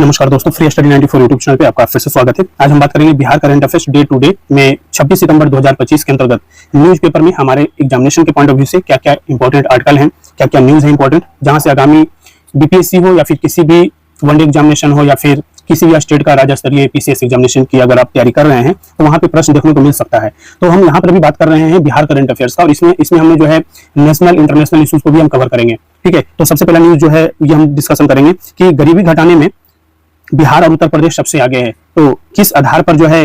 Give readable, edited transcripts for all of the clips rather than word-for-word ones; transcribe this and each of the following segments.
नमस्कार दोस्तों, free study 94 YouTube channel पे आपका फिर से स्वागत है। आज हम बात करेंगे Bihar current affairs day to day में 26 सितंबर 2025 के अंतर्गत न्यूज़पेपर में हमारे एग्जामिनेशन के पॉइंट ऑफ व्यू से क्या क्या इंपॉर्टेंट आर्टिकल हैं, क्या क्या न्यूज़ है इंपॉर्टेंट, जहां से आगामी बीपीएससी हो या फिर किसी भी वनडे एग्जामिनेशन हो या फिर किसी भी स्टेट का राज्य स्तरीय पीसीएस एग्जामिनेशन की अगर आप तैयारी कर रहे हैं तो वहां पे प्रश्न देखने को मिल सकता है। तो हम यहाँ पर भी बात कर रहे हैं बिहार करंट अफेयर्स का, और इसमें हमने जो है नेशनल इंटरनेशनल इश्यूज को भी हम कवर करेंगे। ठीक है, तो सबसे पहला न्यूज जो है ये हम डिस्कशन करेंगे कि गरीबी घटाने में बिहार और उत्तर प्रदेश सबसे आगे है। तो किस आधार पर जो है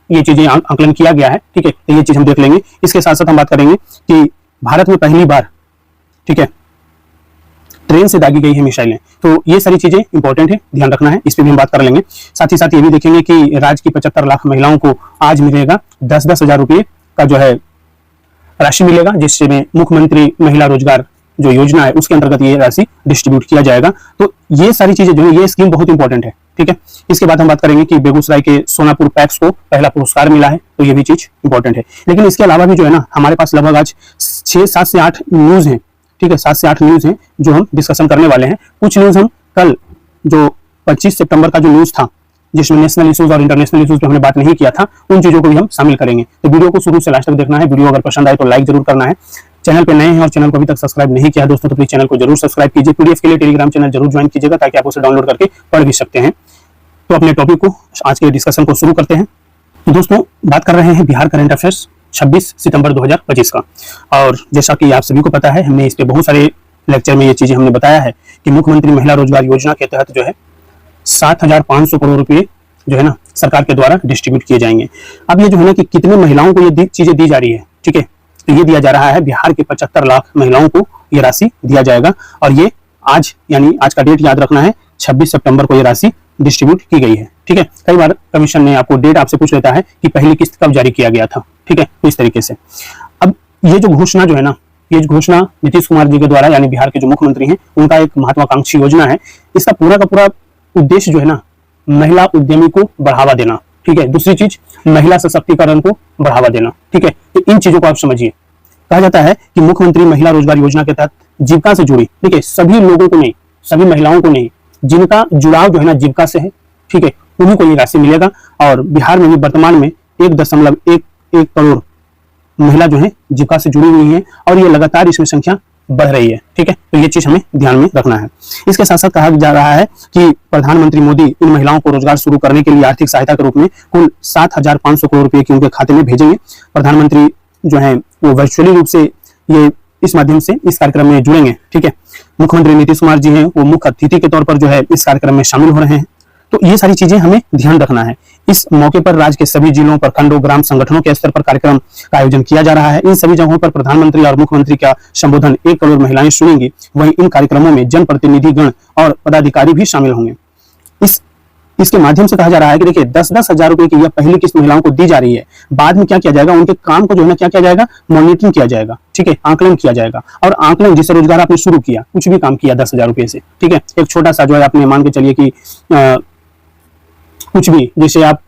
ये चीजें आकलन किया गया है, ठीक है, तो ये चीज हम देख लेंगे। इसके साथ साथ हम बात करेंगे कि भारत में पहली बार, ठीक है, ट्रेन से दागी गई है मिसाइलें। तो ये सारी चीजें इंपॉर्टेंट है, ध्यान रखना है, इस पे भी हम बात कर लेंगे। साथ ही साथ ये भी देखेंगे कि राज्य की 75 लाख महिलाओं को आज मिलेगा 10-10 हजार रुपये का जो है राशि मिलेगा, जिसमें मुख्यमंत्री महिला रोजगार जो योजना है उसके अंतर्गत ये राशि डिस्ट्रीब्यूट किया जाएगा। तो ये सारी चीजें जो है ये स्कीम बहुत इंपॉर्टेंट है। ठीक है, इसके बाद हम बात करेंगे कि बेगूसराय के सोनापुर पैक्स को पहला पुरस्कार मिला है, तो ये भी चीज इंपॉर्टेंट है। लेकिन इसके अलावा भी जो है ना, हमारे पास लगभग आज 7 से 8 न्यूज है। ठीक है, 7 से 8 न्यूज है जो हम डिस्कशन करने वाले हैं। कुछ न्यूज हम कल जो 25 सितंबर का जो न्यूज था जिसमें नेशनल इश्यूज और इंटरनेशनल इश्यूज पे हमने बात नहीं किया था, उन चीजों को भी हम शामिल करेंगे। तो वीडियो को शुरू से लास्ट तक देखना है। वीडियो अगर पसंद आए तो लाइक जरूर करना है। चैनल पे नए हैं और चैनल को अभी तक सब्सक्राइब नहीं किया दोस्तों तो प्लीज चैनल को जरूर सब्सक्राइब कीजिए। पीडीएफ के लिए टेलीग्राम चैनल जरूर ज्वाइन कीजिएगा ताकि आप उसे डाउनलोड करके पढ़ भी सकते हैं। तो अपने टॉपिक को, आज के डिस्कशन को शुरू करते हैं। दोस्तों, बात कर रहे हैं बिहार करंट अफेयर्स 26 सितंबर 2025 का। और जैसा कि आप सभी को पता है, हमने इस पे बहुत सारे लेक्चर में ये चीजें हमने बताया है कि मुख्यमंत्री महिला रोजगार योजना के तहत जो है 7,500 करोड़ रुपए जो है ना सरकार के द्वारा डिस्ट्रीब्यूट किए जाएंगे। अब ये जो है ना कि कितने महिलाओं को ये चीजें दी जा रही है, ठीक है, तो ये दिया जा रहा है बिहार के 75 लाख महिलाओं को ये राशि दिया जाएगा। और ये आज, यानी आज का डेट याद रखना है, 26 सितंबर को ये राशि डिस्ट्रीब्यूट की गई है। ठीक है, कई बार कमीशन ने आपको डेट आपसे पूछ लेता है कि पहली किस्त कब जारी किया गया था। ठीक है, तो इस तरीके से अब ये जो घोषणा जो है ना, ये घोषणा नीतीश कुमार जी के द्वारा, यानी बिहार के जो मुख्यमंत्री हैं, उनका एक महत्वाकांक्षी योजना है। इसका पूरा का पूरा उद्देश्य जो है ना, महिला उद्यमी को बढ़ावा देना। ठीक है, दूसरी चीज महिला सशक्तिकरण को बढ़ावा देना। ठीक है, तो इन चीजों को आप समझिए। कहा जाता है कि मुख्यमंत्री महिला रोजगार योजना के तहत जीविका से जुड़ी, ठीक है, सभी लोगों को नहीं, सभी महिलाओं को नहीं, जिनका जुड़ाव जो है ना जीविका से है, ठीक है, उन्हीं को ये राशि मिलेगा। और बिहार में भी वर्तमान में 1.11 करोड़ महिला जो है जीविका से जुड़ी हुई है और ये लगातार इसमें संख्या बढ़ रही है। ठीक है, तो ये चीज हमें ध्यान में रखना है। इसके साथ साथ कहा जा रहा है कि प्रधानमंत्री मोदी इन महिलाओं को रोजगार शुरू करने के लिए आर्थिक सहायता के रूप में कुल 7,500 करोड़ रुपए की उनके खाते में भेजेंगे। प्रधानमंत्री जो है वो वर्चुअली रूप से ये इस माध्यम से इस कार्यक्रम में जुड़ेंगे। ठीक है, मुख्यमंत्री नीतीश कुमार जी हैं वो मुख्य अतिथि के तौर पर जो है इस कार्यक्रम में शामिल हो रहे हैं। तो ये सारी चीजें हमें ध्यान रखना है। इस मौके पर राज्य के सभी जिलों, प्रखंडों, ग्राम संगठनों के स्तर पर कार्यक्रम का आयोजन किया जा रहा है। इन सभी जगहों पर प्रधानमंत्री और मुख्यमंत्री का संबोधन 1 करोड़ महिलाएं सुनेंगी। वहीं इन कार्यक्रमों में जनप्रतिनिधिगण और पदाधिकारी भी शामिल होंगे। इसके माध्यम से कहा जा रहा है कि देखिए 10-10 हजार रुपए की यह पहली किस्त महिलाओं को दी जा रही है। बाद में क्या किया जाएगा, उनके काम को जो है ना क्या किया जाएगा, मॉनिटरिंग किया जाएगा। ठीक है, आकलन किया जाएगा। और आकलन, जिससे रोजगार आपने शुरू किया, कुछ भी काम किया 10 हजार रुपए से, ठीक है, एक छोटा सा जो है आपने मान के चलिए कि कुछ भी, जैसे आप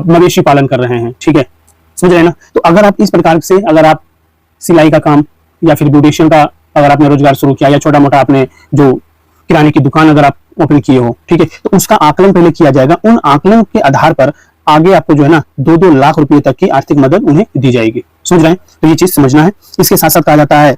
मवेशी पालन कर रहे हैं, ठीक है, समझ रहे हैं ना। तो अगर आप इस प्रकार से, अगर आप सिलाई का काम या फिर ब्यूटिशियन का अगर आपने रोजगार शुरू किया, या छोटा मोटा आपने जो किराने की दुकान अगर आप ओपन किए हो, ठीक है, तो उसका आकलन पहले किया जाएगा। उन आकलन के आधार पर आगे आपको जो है ना 2-2 लाख रुपए तक की आर्थिक मदद उन्हें दी जाएगी। समझ रहे हैं, तो ये चीज समझना है। इसके साथ साथ कहा जाता है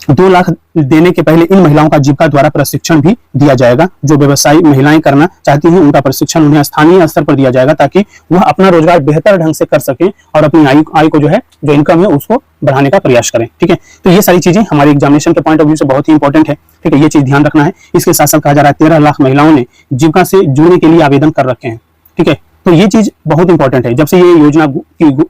2 लाख देने के पहले इन महिलाओं का जीविका द्वारा प्रशिक्षण भी दिया जाएगा। जो व्यवसायी महिलाएं करना चाहती हैं उनका प्रशिक्षण उन्हें स्थानीय स्तर पर दिया जाएगा ताकि वह अपना रोजगार बेहतर ढंग से कर सके और अपनी आय को जो है, जो इनकम है, उसको बढ़ाने का प्रयास करें। ठीक है, तो ये सारी चीजें हमारे एग्जामिनेशन के पॉइंट ऑफ व्यू से बहुत ही इंपॉर्टेंट है। ठीक है, ये चीज ध्यान रखना है। इसके साथ साथ कहा जा रहा है 13 लाख महिलाओं ने जीविका से जुड़ने के लिए आवेदन कर रखे हैं। ठीक है, तो ये चीज बहुत इंपॉर्टेंट है। जब से ये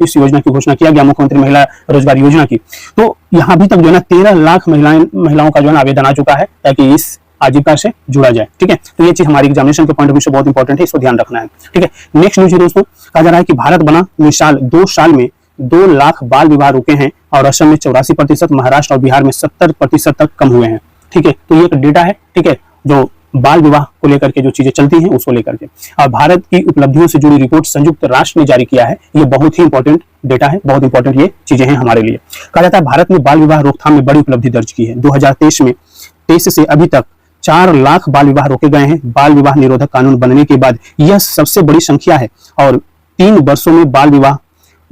इस योजना की घोषणा किया गया, मुख्यमंत्री महिला रोजगार योजना की, तो यहाँ अभी तक जो है ना 13 लाख महिलाओं का जो है आवेदन आ चुका है ताकि इस आजीविका से जुड़ा जाए। ठीक है, तो ये चीज हमारी एग्जामिनेशन के पॉइंट ऑफ व्यू से बहुत इंपॉर्टेंट है, इसको ध्यान रखना है। ठीक है, नेक्स्ट न्यूज है दोस्तों, कहा जा रहा है कि भारत बना मिसाल 2 साल में 2 लाख बाल विवाह रुके हैं और असम में 84%, महाराष्ट्र और बिहार में 70% तक कम हुए हैं। ठीक है, तो ये एक डेटा है, ठीक है, जो बाल विवाह को लेकर के जो चीजें चलती हैं उसको लेकर के। और भारत की उपलब्धियों से जुड़ी रिपोर्ट संयुक्त राष्ट्र ने जारी किया है। ये बहुत ही इंपॉर्टेंट डेटा है, बहुत इंपॉर्टेंट ये चीजें हैं हमारे लिए। कहा जाता है भारत ने बाल विवाह रोकथाम में बड़ी उपलब्धि दर्ज की है। 2023 से अभी तक 4 लाख बाल विवाह रोके गए हैं। बाल विवाह निरोधक कानून बनने के बाद यह सबसे बड़ी संख्या है और 3 वर्षों में बाल विवाह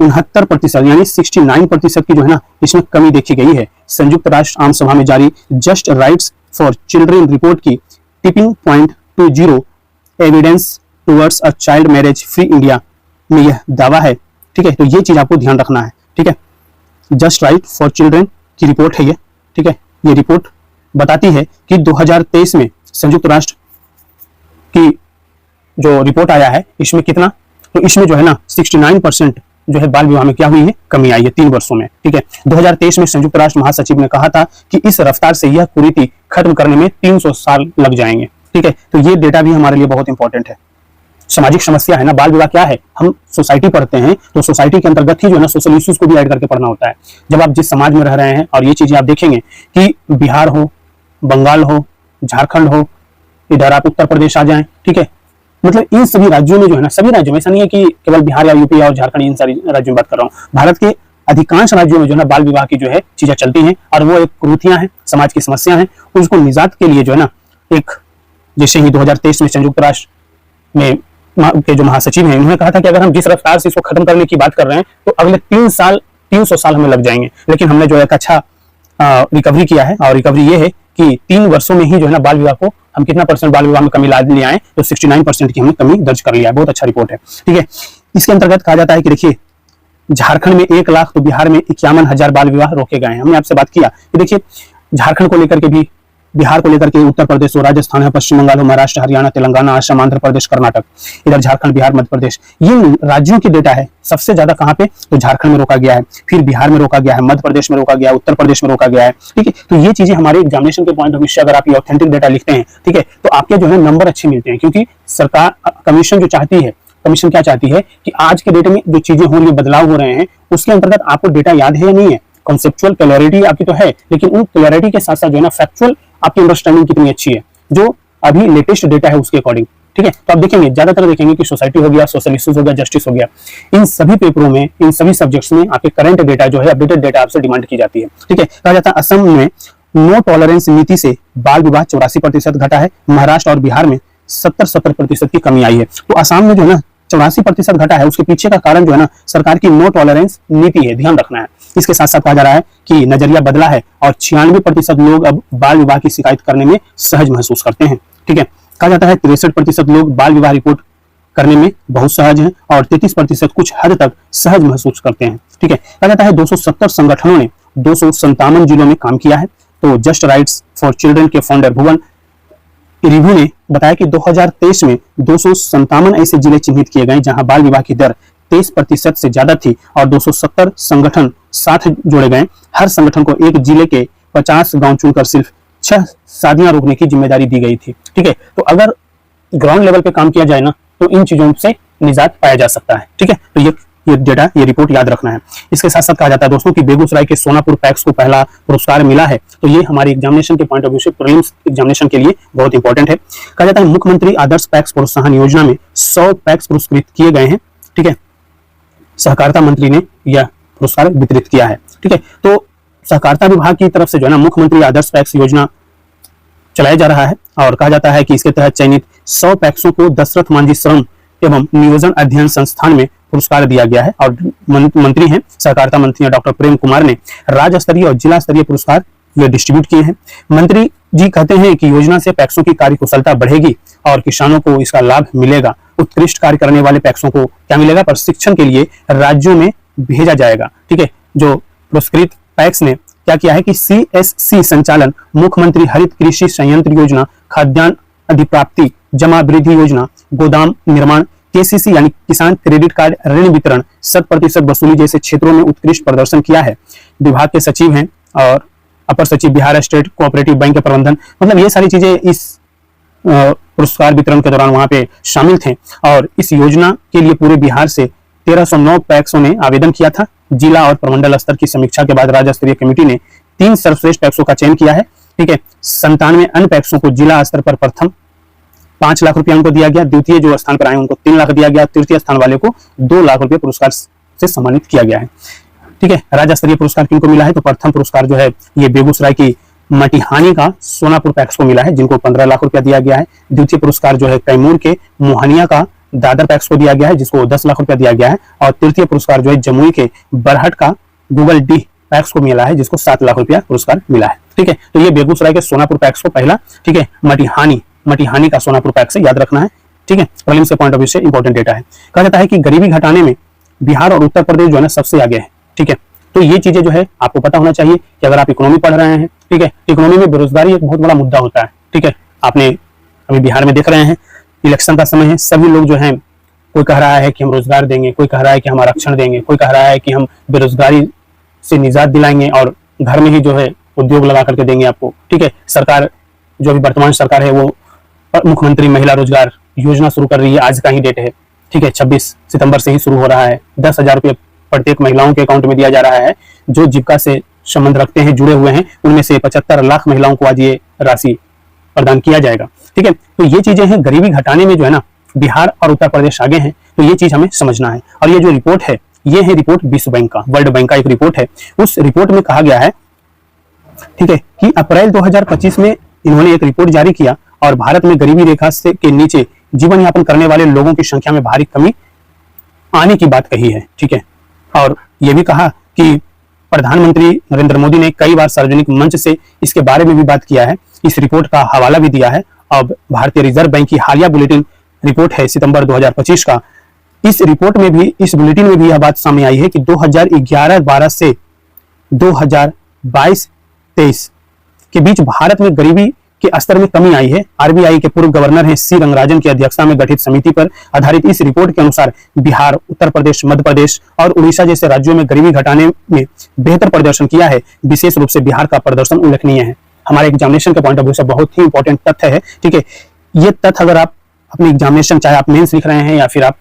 69% यानी 69% की जो है ना इसमें कमी देखी गई है। संयुक्त राष्ट्र आम सभा में जारी just rights for children report की tipping point to zero evidence towards a child marriage free India में यह दावा है। ठीक है, तो ये चीज आपको ध्यान रखना है। ठीक है, जस्ट राइट फॉर चिल्ड्रन की रिपोर्ट है ये। ठीक है, ये रिपोर्ट बताती है कि 2023 में संयुक्त राष्ट्र की जो रिपोर्ट आया है इसमें कितना, तो इसमें जो है ना 69% जो है बाल विवाह में क्या हुई है, कमी आई है 3 वर्षों में। ठीक है, 2023 में संयुक्त राष्ट्र महासचिव ने कहा था कि इस रफ्तार से यह कुरीति खत्म करने में 300 साल लग जाएंगे। ठीक है, तो ये डेटा भी हमारे लिए बहुत इंपॉर्टेंट है। सामाजिक समस्या है ना, बाल विवाह क्या है, हम सोसाइटी पढ़ते हैं तो सोसाइटी के अंतर्गत ही जो है ना सोशल इश्यूज को भी ऐड करके पढ़ना होता है। जब आप जिस समाज में रह रहे हैं और ये चीजें आप देखेंगे कि बिहार हो, बंगाल हो, झारखंड हो, इधर आप उत्तर प्रदेश आ जाएं, ठीक है, मतलब इन सभी राज्यों में जो है ना, सभी राज्यों में, ऐसा नहीं है कि केवल बिहार या यूपी और झारखंड, इन सारी राज्यों में बात कर रहा हूँ, भारत के अधिकांश राज्यों में जो है ना बाल विवाह की जो है चीजें चलती हैं और वो एक कुरीतियां हैं, समाज की समस्या है। उसको निजात के लिए जो है ना एक, जैसे ही 2023 में संयुक्त राष्ट्र में के जो महासचिव हैं उन्होंने कहा था कि अगर हम जिस रफ्तार से इसको खत्म करने की बात कर रहे हैं तो अगले 300 साल हमें लग जाएंगे, लेकिन हमने जो एक अच्छा रिकवरी किया है और रिकवरी ये है कि 3 वर्षों में ही जो है ना बाल विवाह को हम कितना परसेंट बाल विवाह में कमी ला लिया है, तो 69% की हमने कमी दर्ज कर लिया है। बहुत अच्छा रिपोर्ट है। ठीक है, इसके अंतर्गत कहा जाता है कि देखिए झारखंड में 1 लाख तो बिहार में 51,000 बाल विवाह रोके गए हैं। हमने आपसे बात किया कि देखिए झारखंड को लेकर के भी, बिहार को लेकर के उत्तर प्रदेश हो, राजस्थान है, पश्चिम बंगाल हो, महाराष्ट्र, हरियाणा, तेलंगाना, असम, आंध्र प्रदेश, कर्नाटक, इधर झारखंड, बिहार, मध्य प्रदेश, ये राज्यों की डेटा है। सबसे ज्यादा कहां पे, तो झारखंड में रोका गया है, फिर बिहार में रोका गया है, मध्य प्रदेश में रोका गया है, उत्तर प्रदेश में रोका गया है। ठीक है, तो ये चीजें हमारे एग्जामिनेशन के पॉइंट ऑफ व्यू से अगर आप ये ऑथेंटिक डेटा लिखते हैं, ठीक है, तो आपके जो है नंबर अच्छे मिलते हैं, क्योंकि सरकार, कमीशन जो चाहती है, कमीशन क्या चाहती है कि आज के डेटे में जो चीजें हो रही है, बदलाव हो रहे हैं, उसके अंतर्गत आपको डेटा याद है या नहीं है, कॉन्सेप्चुअल क्लैरिटी आपकी तो है, लेकिन उन क्लैरिटी के साथ साथ जो है ना फैक्चुअल आपकी अंडरस्टैंडिंग कितनी अच्छी है, जो अभी लेटेस्ट डेटा है उसके अकॉर्डिंग। ठीक है, तो आप देखेंगे, ज्यादातर देखेंगे कि सोसाइटी हो गया, सोशल इश्यूज हो गया, जस्टिस हो गया, इन सभी पेपरों में, इन सभी सब्जेक्ट्स में आपके करंट डेटा जो है, अपडेटेड डेटा आपसे डिमांड की जाती है। ठीक है, कहा जाता है असम में नो टॉलरेंस नीति से बाल विवाह 84% घटा है, महाराष्ट्र और बिहार में 70% की कमी आई है। तो असम में जो है ना 84% घटा है, उसके पीछे का कारण जो है ना सरकार की नो टॉलरेंस नीति है, ध्यान रखना है। इसके साथ साथ कहा जा रहा है कि नजरिया बदला है और 96% लोग अब बाल विवाह की शिकायत करने में सहज महसूस करते हैं। ठीक है, कहा जाता है 63% लोग बाल विवाह रिपोर्ट करने में बहुत सहज हैं और 33% कुछ हद तक सहज महसूस करते हैं। ठीक है, कहा जाता है 270 संगठनों ने 257 जिलों में काम किया है। तो जस्ट राइट्स फॉर चिल्ड्रन के फाउंडर भुवन रिव्यू ने बताया कि 2023 में 257 ऐसे जिले चिन्हित किए गए जहां बाल विवाह की दर 23% से ज्यादा थी और 270 संगठन साथ जोड़े गए। हर संगठन को एक जिले के 50 गांव चुनकर सिर्फ 6 शादियां रोकने की जिम्मेदारी दी गई थी। ठीक है, तो अगर ग्राउंड लेवल पे काम किया जाए ना तो इन चीजों से निजात पाया जा सकता है। ठीक है, तो ये डेटा, ये रिपोर्ट याद रखना है। इसके साथ साथ कहा जाता है दोस्तों कि बेगूसराय के सोनापुर पैक्स को पहला पुरस्कार मिला है। तो ये हमारी एग्जामिनेशन के पॉइंट ऑफ व्यू से, प्रीलिम्स एग्जामिनेशन के लिए बहुत इंपॉर्टेंट है। कहा जाता है मुख्यमंत्री आदर्श पैक्स प्रोत्साहन योजना में 100 पैक्स पुरस्कृत किए गए हैं। ठीक है, सहकारिता मंत्री ने यह पुरस्कार वितरित किया है। ठीक है, तो सहकारिता विभाग की तरफ से जो है ना मुख्यमंत्री आदर्श पैक्स योजना चलाया जा रहा है और कहा जाता है कि इसके तहत चयनित 100 पैक्सों को दशरथ मांझी श्रम एवं नियोजन अध्ययन संस्थान में पुरस्कार दिया गया है और मंत्री हैं, सहकारिता मंत्री डॉक्टर प्रेम कुमार ने राज्य स्तरीय और जिला स्तरीय पुरस्कार ये डिस्ट्रीब्यूट किए हैं। मंत्री जी कहते हैं कि योजना से पैक्सों की कार्यकुशलता बढ़ेगी और किसानों को इसका लाभ मिलेगा। उत्कृष्ट कार्य करने वाले पैक्सों को क्या मिलेगा, प्रशिक्षण के लिए राज्यों में भेजा जाएगा। ठीक है, जो पुरस्कृत पैक्स ने क्या किया है कि CSC संचालन, मुख्यमंत्री हरित कृषि संयंत्र योजना, खाद्यान्न अधिप्राप्ति जमा वृद्धि योजना, गोदाम निर्माण, KCC यानी किसान क्रेडिट कार्ड ऋण वितरण, 100% वसूली जैसे क्षेत्रों में उत्कृष्ट प्रदर्शन किया है। विभाग के सचिव हैं और अपर सचिव बिहार स्टेट कोऑपरेटिव बैंक के प्रबंधन, मतलब ये सारी चीजें इस पुरस्कार वितरण के दौरान वहां पे शामिल थे और इस योजना के लिए पूरे बिहार से 1309 पैक्सों ने आवेदन किया था। जिला और प्रमंडल स्तर की समीक्षा के बाद राज्य स्तरीय कमेटी ने 3 सर्वश्रेष्ठ पैक्सों का चयन किया है। ठीक है, 97 अन्य पैक्सों को जिला स्तर पर प्रथम 5 लाख रुपया उनको दिया गया, द्वितीय जो स्थान पर आए उनको 3 लाख दिया गया, तृतीय स्थान वाले को 2 लाख रुपये पुरस्कार से सम्मानित किया गया है। ठीक है, राज्य स्तरीय पुरस्कार किनको मिला है, तो प्रथम पुरस्कार जो है ये बेगूसराय की मटिहानी का सोनापुर पैक्स को मिला है, जिनको 15 लाख रुपया दिया गया है। द्वितीय पुरस्कार जो है कैमूर के मोहनिया का दादर पैक्स को दिया गया है, जिसको 10 लाख रुपया दिया गया है। और तृतीय पुरस्कार जो है जमुई के बरहट का गूगल डी पैक्स को मिला है, जिसको 7 लाख रुपया पुरस्कार मिला है। ठीक है, तो ये बेगूसराय के सोनापुर पैक्स को पहला, ठीक है, मटिहानी का सोनापुर पैक्स है, याद रखना है। ठीक है, प्रीलिम्स के पॉइंट ऑफ व्यू से इंपॉर्टेंट डेटा है। कहा जाता है कि गरीबी घटाने में बिहार और उत्तर प्रदेश जो है ना सबसे आगे है। ठीक है, तो ये चीजें जो है आपको पता होना चाहिए कि अगर आप इकोनॉमी पढ़ रहे हैं, ठीक है, इकोनॉमी में बेरोजगारी एक बहुत बड़ा मुद्दा होता है। ठीक है, आपने अभी बिहार में देख रहे हैं, इलेक्शन का समय है, सभी लोग जो है, कोई कह रहा है कि हम रोजगार देंगे, कोई कह रहा है कि हम आरक्षण देंगे, कोई कह रहा है कि हम बेरोजगारी से निजात दिलाएंगे और घर में ही जो है उद्योग लगा करके देंगे आपको। ठीक है, सरकार जो अभी वर्तमान सरकार है वो मुख्यमंत्री महिला रोजगार योजना शुरू कर रही है, आज का ही डेट है। ठीक है, 26 सितंबर से ही शुरू हो रहा है। 10,000 रुपये प्रत्येक महिलाओं के अकाउंट में दिया जा रहा है जो जीविका से संबंध रखते हैं, जुड़े हुए हैं। उनमें से 75 लाख महिलाओं को आज ये राशि प्रदान किया जाएगा। ठीक है, तो ये चीजें हैं, गरीबी घटाने में जो है ना बिहार और उत्तर प्रदेश आगे हैं, तो ये चीज हमें समझना है। और ये जो रिपोर्ट है, ये है रिपोर्ट विश्व बैंक का, वर्ल्ड बैंक का एक रिपोर्ट है। उस रिपोर्ट में कहा गया है, ठीक है, कि अप्रैल 2025 में इन्होंने एक रिपोर्ट जारी किया और भारत में गरीबी रेखा से के नीचे जीवन यापन करने वाले लोगों की संख्या में भारी कमी आने की बात कही है। ठीक है, और यह भी कहा कि प्रधानमंत्री नरेंद्र मोदी ने कई बार सार्वजनिक मंच से इसके बारे में भी बात किया है। इस रिपोर्ट का हवाला भी दिया है। अब भारतीय रिजर्व बैंक की हालिया बुलेटिन रिपोर्ट है सितंबर 2025 का। इस रिपोर्ट में भी, इस बुलेटिन में भी यह बात सामने आई है कि 2011-12 से 2022-23 के बीच भारत में गरीबी के स्तर में कमी आई है। आरबीआई के पूर्व गवर्नर हैं सी रंगराजन की अध्यक्षता में गठित समिति पर आधारित इस रिपोर्ट के अनुसार बिहार, उत्तर प्रदेश, मध्य प्रदेश और उड़ीसा जैसे राज्यों में गरीबी घटाने में बेहतर प्रदर्शन किया है। विशेष रूप से बिहार का प्रदर्शन उल्लेखनीय है। हमारे एग्जामिनेशन के पॉइंट ऑफ व्यू से बहुत ही इंपॉर्टेंट तथ्य है। ठीक है, ये तथ्य अगर आप अपने एग्जामिनेशन, चाहे आप मेंस लिख रहे हैं या फिर आप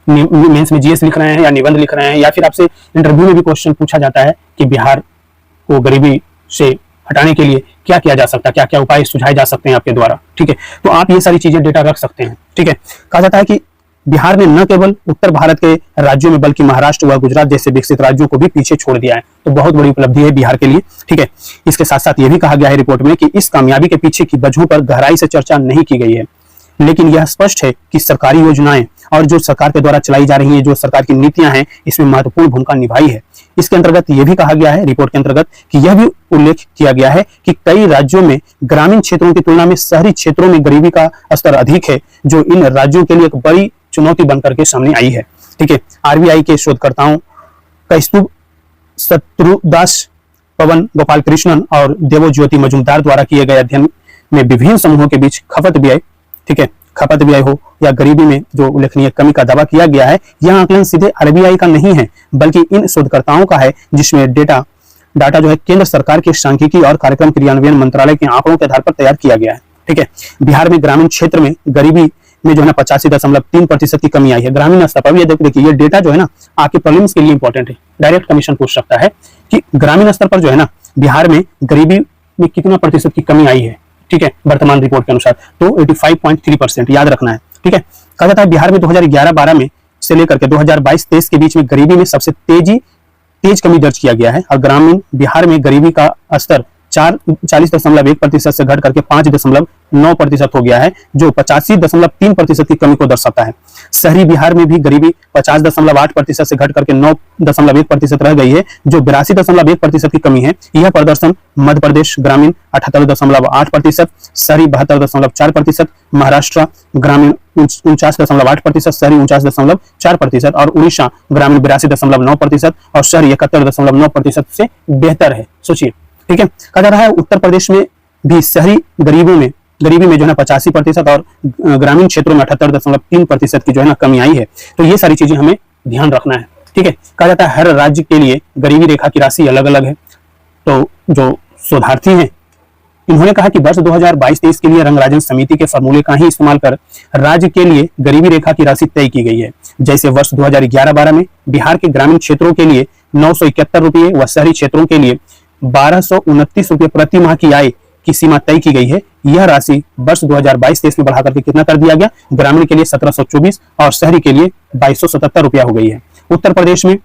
मेंस में जीएस लिख रहे हैं या निबंध लिख रहे हैं, या फिर आपसे इंटरव्यू में भी क्वेश्चन पूछा जाता है कि बिहार को गरीबी से हटाने के लिए क्या किया जा सकता है, क्या क्या उपाय सुझाए जा सकते हैं आपके द्वारा। ठीक है, तो आप ये सारी चीजें डेटा रख सकते हैं। ठीक है, कहा जाता है कि बिहार ने न केवल उत्तर भारत के राज्यों में बल्कि महाराष्ट्र व गुजरात जैसे विकसित राज्यों को भी पीछे छोड़ दिया है। तो बहुत बड़ी उपलब्धि है बिहार के लिए। ठीक है, इसके साथ साथ ये भी कहा गया है रिपोर्ट में कि इस कामयाबी के पीछे की वजहों पर गहराई से चर्चा नहीं की गई है, लेकिन यह स्पष्ट है कि सरकारी योजनाएं और जो सरकार के द्वारा चलाई जा रही है, जो सरकार की नीतियां हैं, इसमें महत्वपूर्ण भूमिका निभाई है। इसके अंतर्गत यह भी कहा गया है रिपोर्ट के अंतर्गत कि यह भी उल्लेख किया गया है कि कई राज्यों में ग्रामीण क्षेत्रों की तुलना में शहरी क्षेत्रों में गरीबी का स्तर अधिक है, जो इन राज्यों के लिए एक बड़ी चुनौती बनकर के सामने आई है। ठीक है, आरबीआई के शोधकर्ताओं कौस्तुभ शत्रुदास, पवन गोपाल कृष्णन और देवज्योति मजुमदार द्वारा किए गए अध्ययन में विभिन्न समूहों के बीच खपत व्यय, ठीक है, खपत व्यय हो या गरीबी में जो उल्लेखनीय कमी का दावा किया गया है, यह आकलन सीधे आरबीआई का नहीं है बल्कि इन शोधकर्ताओं का है, जिसमें डाटा जो है केंद्र सरकार के सांख्यिकी और कार्यक्रम क्रियान्वयन मंत्रालय के आंकड़ों के आधार पर तैयार किया गया है। ठीक है, बिहार में ग्रामीण क्षेत्र में गरीबी में जो है ना 85.3% की कमी आई है ग्रामीण स्तर पर। ये देखिए, ये डेटा जो है ना आपके प्रीलिम्स के लिए इंपॉर्टेंट है। डायरेक्ट कमीशन पूछ सकता है कि ग्रामीण स्तर पर जो है ना बिहार में गरीबी में कितना प्रतिशत की कमी आई है। ठीक है, वर्तमान रिपोर्ट के अनुसार तो 85.3%, याद रखना है। ठीक है, कहा जाता है बिहार में 2011-12 में से लेकर के 2022-23 के बीच में गरीबी में सबसे तेज कमी दर्ज किया गया है और ग्रामीण बिहार में गरीबी का स्तर 40.1% से घट करके 5.9% हो गया है, जो 85.3% की कमी को दर्शाता है। शहरी बिहार में भी गरीबी 50.8% से घट करके 9.1% रह गई है, जो 82.1% की कमी है। यह प्रदर्शन मध्य प्रदेश ग्रामीण 78.8%, शहरी 72.4%, महाराष्ट्र ग्रामीण 49.8%, शहरी 49.4% और उड़ीसा ग्रामीण 82.9% और शहरी 71.9% से बेहतर है। सोचिए, ठीक है, कहा जा रहा है उत्तर प्रदेश में भी शहरी गरीबी में जो है ना 85% और ग्रामीण क्षेत्रों में 78.3% की जो है ना कमी आई है। तो ये सारी चीजें हमें ध्यान रखना है। ठीक है, कहा जाता है हर राज्य के लिए गरीबी रेखा की राशि अलग अलग है। तो जो शोधार्थी हैं, इन्होंने कहा कि वर्ष 2022-23 के लिए रंगराजन समिति के फॉर्मूले का ही इस्तेमाल कर राज्य के लिए गरीबी रेखा की राशि तय की गई है। जैसे वर्ष 2011-12 में बिहार के ग्रामीण क्षेत्रों के लिए 971 रुपये व शहरी क्षेत्रों के लिए 1229 रुपये प्रति माह की आय की सीमा तय की गई है। यह राशि वर्ष 2022-23 में बढ़ाकर के कितना कर दिया गया? ग्रामीण के लिए 1724 और शहरी के लिए 2277 रुपया हो गई है। उत्तर प्रदेश में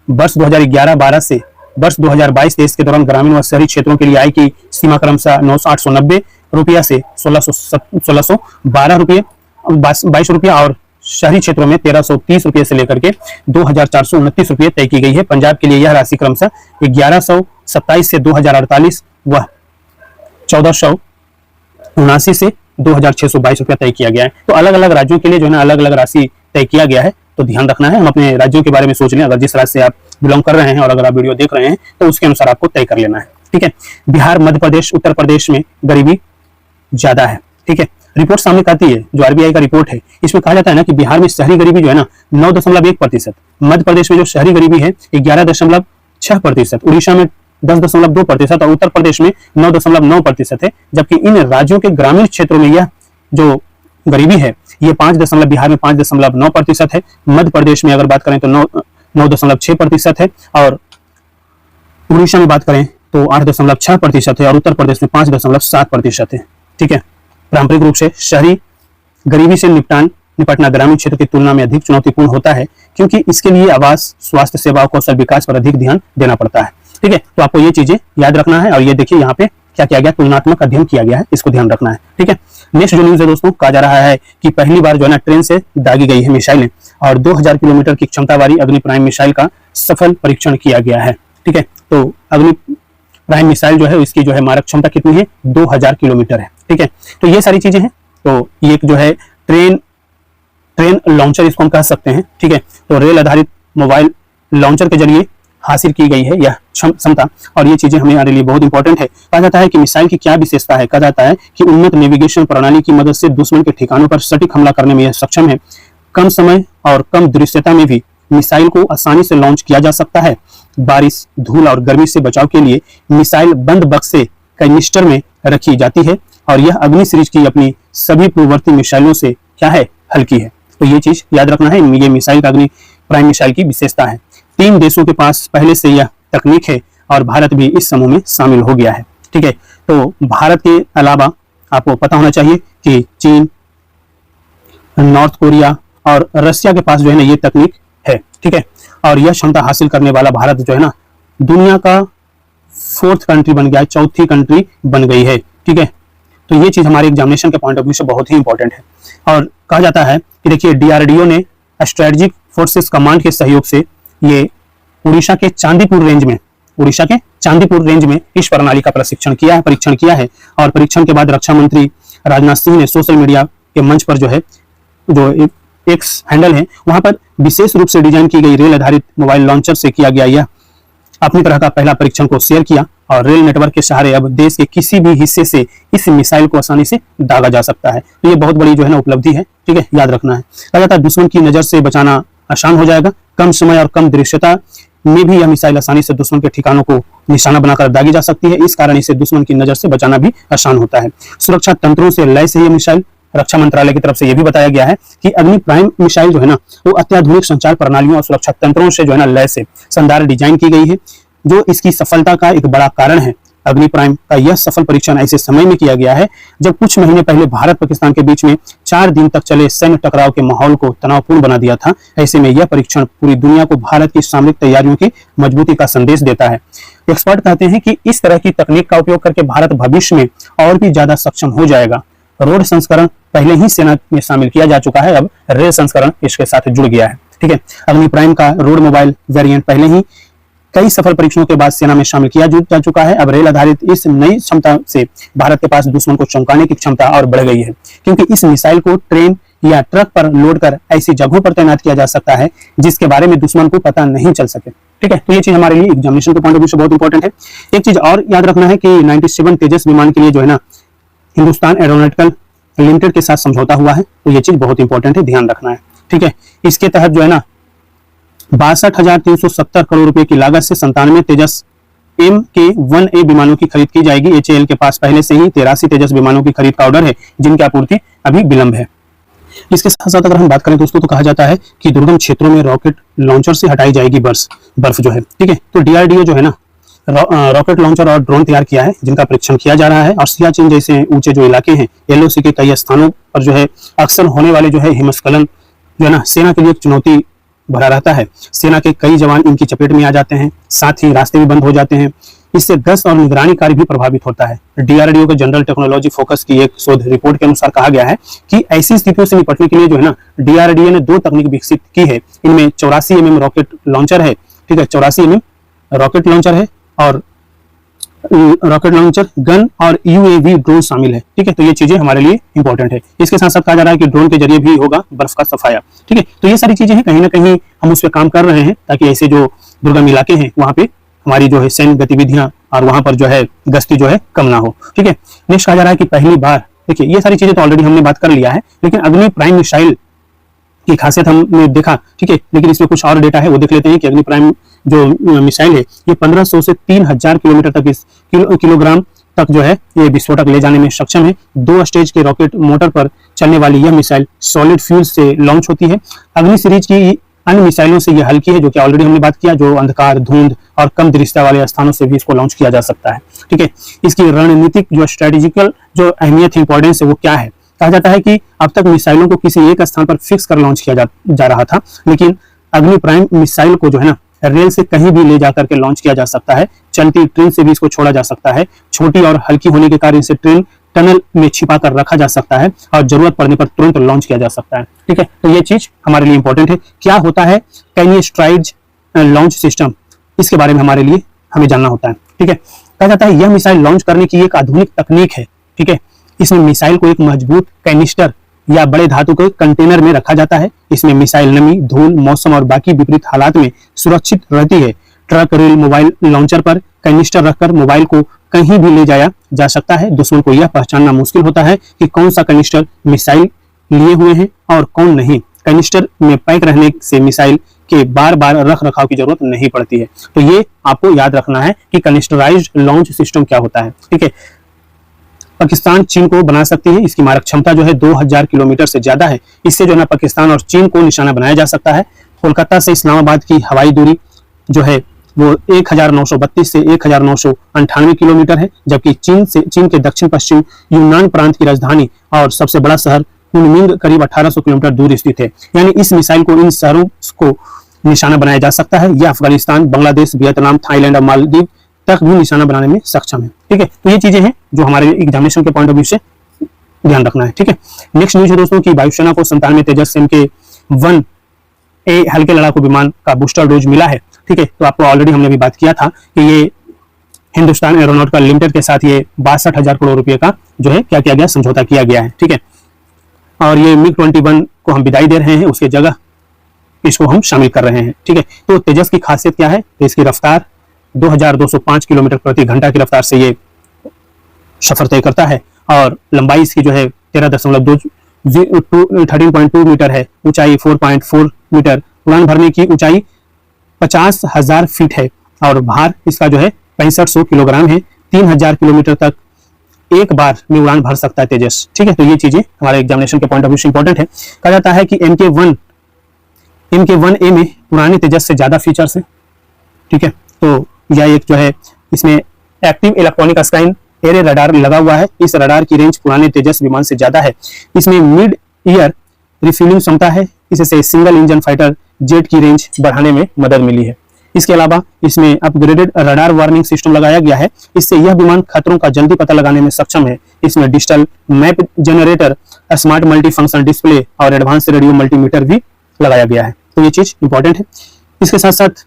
वर्ष 2011-12 से वर्ष 2022-23 के दौरान ग्रामीण व शहरी क्षेत्रों के लिए आय की सीमा क्रमशः 890 रुपया से 1612 रुपये 22 रुपया और शहरी क्षेत्रों में 1330 रुपये से लेकर के 2429 रुपये तय की गई है। पंजाब के लिए यह राशि क्रमशः 1127 से 2048 व 1479 से 2622 रुपया तय किया गया है। तो अलग अलग राज्यों के लिए जो है ना अलग अलग राशि तय किया गया है, तो ध्यान रखना है। हम अपने राज्यों के बारे में सोच लें, अगर जिस राज्य से आप बिलोंग कर रहे हैं और अगर आप वीडियो देख रहे हैं तो उसके अनुसार आपको तय कर लेना है। ठीक है, बिहार, मध्य प्रदेश, उत्तर प्रदेश में गरीबी ज्यादा है। ठीक है, रिपोर्ट सामने आती है, जो आरबीआई का रिपोर्ट है, इसमें कहा जाता है ना कि बिहार में शहरी गरीबी जो है ना 9.1%, मध्य प्रदेश में जो शहरी गरीबी है 11.6%, उड़ीसा में 10.2% और उत्तर प्रदेश में 9.9% है। जबकि इन राज्यों के ग्रामीण क्षेत्रों में यह जो गरीबी है ये बिहार में 5.9% है, मध्य प्रदेश में अगर बात करें तो 9.6% है और उड़ीसा में बात करें तो 8.6% है और उत्तर प्रदेश में 5.7% है। ठीक है, पारंपरिक रूप से शहरी गरीबी से निपटना ग्रामीण क्षेत्र की तुलना में अधिक चुनौतीपूर्ण होता है, क्योंकि इसके लिए आवास, स्वास्थ्य सेवाओं, कौशल विकास पर अधिक ध्यान देना पड़ता है। ठीक है, तो आपको ये चीजें याद रखना है और ये देखिए यहाँ पे क्या किया गया, तुलनात्मक अध्ययन किया गया है, इसको ध्यान रखना है। ठीक है, नेक्स्ट जो न्यूज है दोस्तों, कहा जा रहा है कि पहली बार जो है ना ट्रेन से दागी गई है मिसाइलें और 2000 किलोमीटर की क्षमता वाली अग्नि प्राइम मिसाइल का सफल परीक्षण किया गया है। ठीक है, तो अग्नि प्राइम मिसाइल जो है इसकी जो है मारक क्षमता कितनी है, 2000 किलोमीटर है। ठीक है, तो ये सारी चीजें हैं। तो ये जो है ट्रेन लॉन्चर इसको हम कह सकते हैं। ठीक है, तो रेल आधारित मोबाइल लॉन्चर के जरिए हासिल की गई है यह क्षमता और ये चीजें हमारे लिए बहुत इंपॉर्टेंट है। कहा जाता है कि मिसाइल की क्या विशेषता है, कहा जाता है कि उन्नत नेविगेशन प्रणाली की मदद से दुश्मन के ठिकानों पर सटीक हमला करने में यह सक्षम है। कम समय और कम दृश्यता में भी मिसाइल को आसानी से लॉन्च किया जा सकता है। बारिश, धूल और गर्मी से बचाव के लिए मिसाइल बंद बक्से कैनिस्टर में रखी जाती है और यह अग्नि सीरीज की अपनी सभी पूर्ववर्ती मिसाइलों से क्या है, हल्की है। तो ये चीज याद रखना है, ये मिसाइल का अग्नि प्राइम मिसाइल की विशेषता है। 3 देशों के पास पहले से यह तकनीक है और भारत भी इस समूह में शामिल हो गया है। ठीक है, तो भारत के अलावा आपको पता होना चाहिए कि चीन, नॉर्थ कोरिया और रशिया के पास जो है ना ये तकनीक है। ठीक है, और यह क्षमता हासिल करने वाला भारत जो है ना दुनिया का 4th कंट्री बन गया है, 4थी कंट्री बन गई है। ठीक है, तो ये चीज हमारे एग्जामिनेशन के पॉइंट ऑफ व्यू से बहुत ही इंपॉर्टेंट है। और कहा जाता है कि देखिए डीआरडीओ ने स्ट्रेटेजिक फोर्सेस कमांड के सहयोग से ये उड़ीसा के चांदीपुर रेंज में इस प्रणाली का परीक्षण किया है और परीक्षण के बाद रक्षा मंत्री राजनाथ सिंह ने सोशल मीडिया के मंच पर जो है जो एक्स हैंडल है वहां पर विशेष रूप से डिजाइन की गई रेल आधारित मोबाइल लॉन्चर से किया गया यह अपनी तरह का पहला परीक्षण को शेयर किया और रेल नेटवर्क के सहारे अब देश के किसी भी हिस्से से इस मिसाइल को आसानी से दागा जा सकता है। तो ये बहुत बड़ी जो है ना उपलब्धि है। ठीक है, याद रखना है। कहा जाता है दुश्मन की नजर से बचाना आसान हो जाएगा। कम समय और कम दृश्यता में भी यह मिसाइल आसानी से दुश्मन के ठिकानों को निशाना बनाकर दागी जा सकती है। इस कारण इसे दुश्मन की नजर से बचाना भी आसान होता है। सुरक्षा तंत्रों से लैस है यह मिसाइल। रक्षा मंत्रालय की तरफ से यह भी बताया गया है कि अग्नि प्राइम मिसाइल जो है ना वो अत्याधुनिक संचार प्रणालियों और सुरक्षा तंत्रों से जो है ना लैस है, शानदार डिजाइन की गई है, जो इसकी सफलता का एक बड़ा कारण है। अग्नि प्राइम का यह सफल परीक्षण ऐसे समय में किया गया है जब कुछ महीने पहले भारत पाकिस्तान के बीच में 4 दिन तक चले सैन्य टकराव के माहौल को तनावपूर्ण बना दिया था। ऐसे में यह परीक्षण पूरी दुनिया को भारत की सामरिक तैयारियों की मजबूती का संदेश देता है। एक्सपर्ट कहते हैं कि इस तरह की तकनीक का उपयोग करके भारत भविष्य में और भी ज्यादा सक्षम हो जाएगा। रोड संस्करण पहले ही सेना में शामिल किया जा चुका है, अब रेल संस्करण इसके साथ जुड़ गया है। ठीक है, अग्नि प्राइम का रोड मोबाइल वेरिएंट पहले ही कई सफल परीक्षणों के बाद सेना में शामिल किया जा चुका है। अब रेल आधारित इस नई क्षमता से भारत के पास दुश्मन को चौंकाने की क्षमता और बढ़ गई है, क्योंकि इस मिसाइल को ट्रेन या ट्रक पर लोड कर ऐसी जगहों पर तैनात किया जा सकता है जिसके बारे में दुश्मन को पता नहीं चल सके। ठीक है, तो ये चीज हमारे लिए एग्जामिनेशन के पॉइंट ऑफ व्यू से बहुत इंपॉर्टेंट है। एक चीज और याद रखना है कि 97 तेजस विमान के लिए जो है ना हिंदुस्तान एरोनॉटिकल लिमिटेड के साथ समझौता हुआ है, तो ये चीज बहुत इंपॉर्टेंट है, ध्यान रखना है। ठीक है, इसके तहत जो है ना 62,370 करोड़ रुपए की लागत से 97 तेजस MK-1A विमानों की खरीद की जाएगी। HAL के पास पहले से ही 83 तेजस विमानों की खरीद का ऑर्डर है, जिनकी आपूर्ति अभी विलंब है। इसके साथ साथ अगर हम बात करें दोस्तों तो कहा जाता है कि दुर्गम क्षेत्रों में रॉकेट लॉन्चर से हटाई जाएगी बर्फ जो है। ठीक है, तो DRDO जो है ना रॉकेट लॉन्चर और ड्रोन तैयार किया है जिनका परीक्षण किया जा रहा है और सियाचिन जैसे ऊंचे जो इलाके हैं LOC के कई स्थानों पर जो है अक्सर होने वाले जो है हिमस्खलन जो है ना सेना के लिए एक चुनौती भरा रहता है। सेना के कई जवान इनकी चपेट में आ जाते हैं, साथ ही रास्ते भी बंद हो जाते हैं। इससे गश्त और निगरानी कार्य भी प्रभावित होता है। डीआरडीओ के जनरल टेक्नोलॉजी फोकस की एक शोध रिपोर्ट के अनुसार कहा गया है कि ऐसी स्थितियों से निपटने के लिए जो है ना, डीआरडीओ ने 2 तकनीक विकसित की है। इनमें 84 mm रॉकेट लॉन्चर है, ठीक है, 84 mm रॉकेट लॉन्चर है, और रॉकेट लॉन्चर गन और यूएवी ड्रोन शामिल है, ठीक है। तो ये चीजें हमारे लिए इंपॉर्टेंट है। इसके साथ साथ कहा जा रहा है कि ड्रोन के जरिए भी होगा बर्फ का सफाया, ठीक है। तो ये सारी चीजें हैं, कहीं ना कहीं हम उस पर काम कर रहे हैं ताकि ऐसे जो दुर्गम इलाके हैं वहां पे हमारी जो है सैन्य गतिविधियां और वहां पर जो है गश्ती जो है कम ना हो, ठीक है। नेक्स्ट कहा जा रहा है कि पहली बार, देखिए ये सारी चीजें तो ऑलरेडी हमने बात कर लिया है, लेकिन अग्नि प्राइम मिसाइल की खासियत हमने देखा, ठीक है। लेकिन इसमें कुछ और डेटा है वो देख लेते हैं कि अग्नि प्राइम जो मिसाइल है ये 1500 से 3000 किलोमीटर तक इस किलोग्राम तक जो है ये विस्फोटक ले जाने में सक्षम है। 2 स्टेज के रॉकेट मोटर पर चलने वाली यह मिसाइल सॉलिड फ्यूल से लॉन्च होती है। अग्नि सीरीज की अन्य मिसाइलों से यह हल्की है, जो कि ऑलरेडी हमने बात किया, जो अंधकार, धुंध और कम दृश्यता वाले स्थानों से भी इसको लॉन्च किया जा सकता है, ठीक है। इसकी रणनीतिक जो स्ट्रेटेजिकल जो अहमियत, इंपॉर्टेंस है वो क्या है? कहा जाता है कि अब तक मिसाइलों को किसी एक स्थान पर फिक्स कर लॉन्च किया जा रहा था, लेकिन अग्नि प्राइम मिसाइल को जो है ना रेल से कहीं भी ले जाकर के लॉन्च किया जा सकता है। चलती ट्रेन से भी इसको छोड़ा जा सकता है। छोटी और हल्की होने के कारण इसे ट्रेन टनल में छिपा कर रखा जा सकता है और जरूरत पड़ने पर तुरंत लॉन्च किया जा सकता है, ठीक है। तो ये चीज हमारे लिए इंपॉर्टेंट है। क्या होता है कैनिस्ट्राइज लॉन्च सिस्टम, इसके बारे में हमारे लिए हमें जानना होता है, ठीक है। कहा जाता है यह मिसाइल लॉन्च करने की एक आधुनिक तकनीक है, ठीक है। इसमें मिसाइल को एक मजबूत कैनिस्टर या बड़े धातु के कंटेनर में रखा जाता है। इसमें मिसाइल नमी, धूल, मौसम और बाकी विपरीत हालात में सुरक्षित रहती है। ट्रक, रेल, मोबाइल लॉन्चर पर कैनिस्टर रखकर मोबाइल को कहीं भी ले जाया जा सकता है। दुश्मन को यह पहचानना मुश्किल होता है कि कौन सा कैनिस्टर मिसाइल लिए हुए हैं और कौन नहीं। कैनिस्टर में पैक रहने से मिसाइल के बार बार रख रखाव की जरूरत नहीं पड़ती है। तो ये आपको याद रखना है कि कैनिस्टराइज्ड लॉन्च सिस्टम क्या होता है, ठीक है। पाकिस्तान चीन को बना सकती है। इसकी मारक क्षमता जो है 2000 किलोमीटर से ज्यादा है। इससे जो है ना पाकिस्तान और चीन को निशाना बनाया जा सकता है। कोलकाता से इस्लामाबाद की हवाई दूरी जो है वो 1932 से 1998 किलोमीटर है, जबकि चीन के दक्षिण पश्चिम यूनान प्रांत की राजधानी और सबसे बड़ा शहर कुनमिंग करीब 1800 किलोमीटर दूर स्थित है। यानी इस मिसाइल को इन शहरों को निशाना बनाया जा सकता है। यह अफगानिस्तान, बांग्लादेश, वियतनाम, थाईलैंड और मालदीव तक भी निशाना बनाने में सक्षम है, ठीक है। तो ये चीजें हैं जो हमारे एग्जामिनेशन के पॉइंट ऑफ व्यू से ध्यान रखना है, ठीक है। नेक्स्ट न्यूज है दोस्तों की वायुसेना को 97 तेजस MK-1A हल्के लड़ाकू विमान का बूस्टर डोज मिला है, ठीक है। तो आपको ऑलरेडी हमने भी बात किया था कि ये हिंदुस्तान एरोनॉटिकल लिमिटेड के साथ ये 62,000 करोड़ रुपए का जो है क्या किया गया, समझौता किया गया है, ठीक है। और ये MiG-21 को हम विदाई दे रहे हैं, उसके जगह इसको हम शामिल कर रहे हैं, ठीक है। तो तेजस की खासियत क्या है? तो इसकी रफ्तार 2205 किलोमीटर प्रति घंटा की रफ्तार से ये सफर तय करता है और लंबाई इसकी जो है 13.2 मीटर है। ऊंचाई 4.4 मीटर। उड़ान भरने की ऊंचाई 50,000 फीट है और भार इसका जो है 6500 किलोग्राम है। 3000 किलोमीटर तक एक बार में उड़ान भर सकता है तेजस, ठीक है। तो ये चीजें हमारे एग्जामिनेशन के पॉइंट ऑफ व्यू से इंपॉर्टेंट है। कहा जाता है कि MK-1A में पुराने तेजस से ज्यादा फीचर्स है, ठीक है। तो यह एक जो है इसमें एक्टिव इलेक्ट्रॉनिक स्काइन एरे रडार लगा हुआ है। इस रडार की रेंज पुराने तेजस विमान से ज्यादा है। इसमें मिड ईयर रिफ्यूलिंग क्षमता है। इससे सिंगल इंजन फाइटर जेट की रेंज बढ़ाने में मदद मिली है। इसके अलावा इसमें अपग्रेडेड रडार वार्निंग सिस्टम लगाया गया है। इससे यह विमान खतरों का जल्दी पता लगाने में सक्षम है। इसमें digital map generator, smart multi function display और एडवांस रेडियो मल्टीमीटर भी लगाया गया है। तो ये चीज इंपॉर्टेंट है। इसके साथ साथ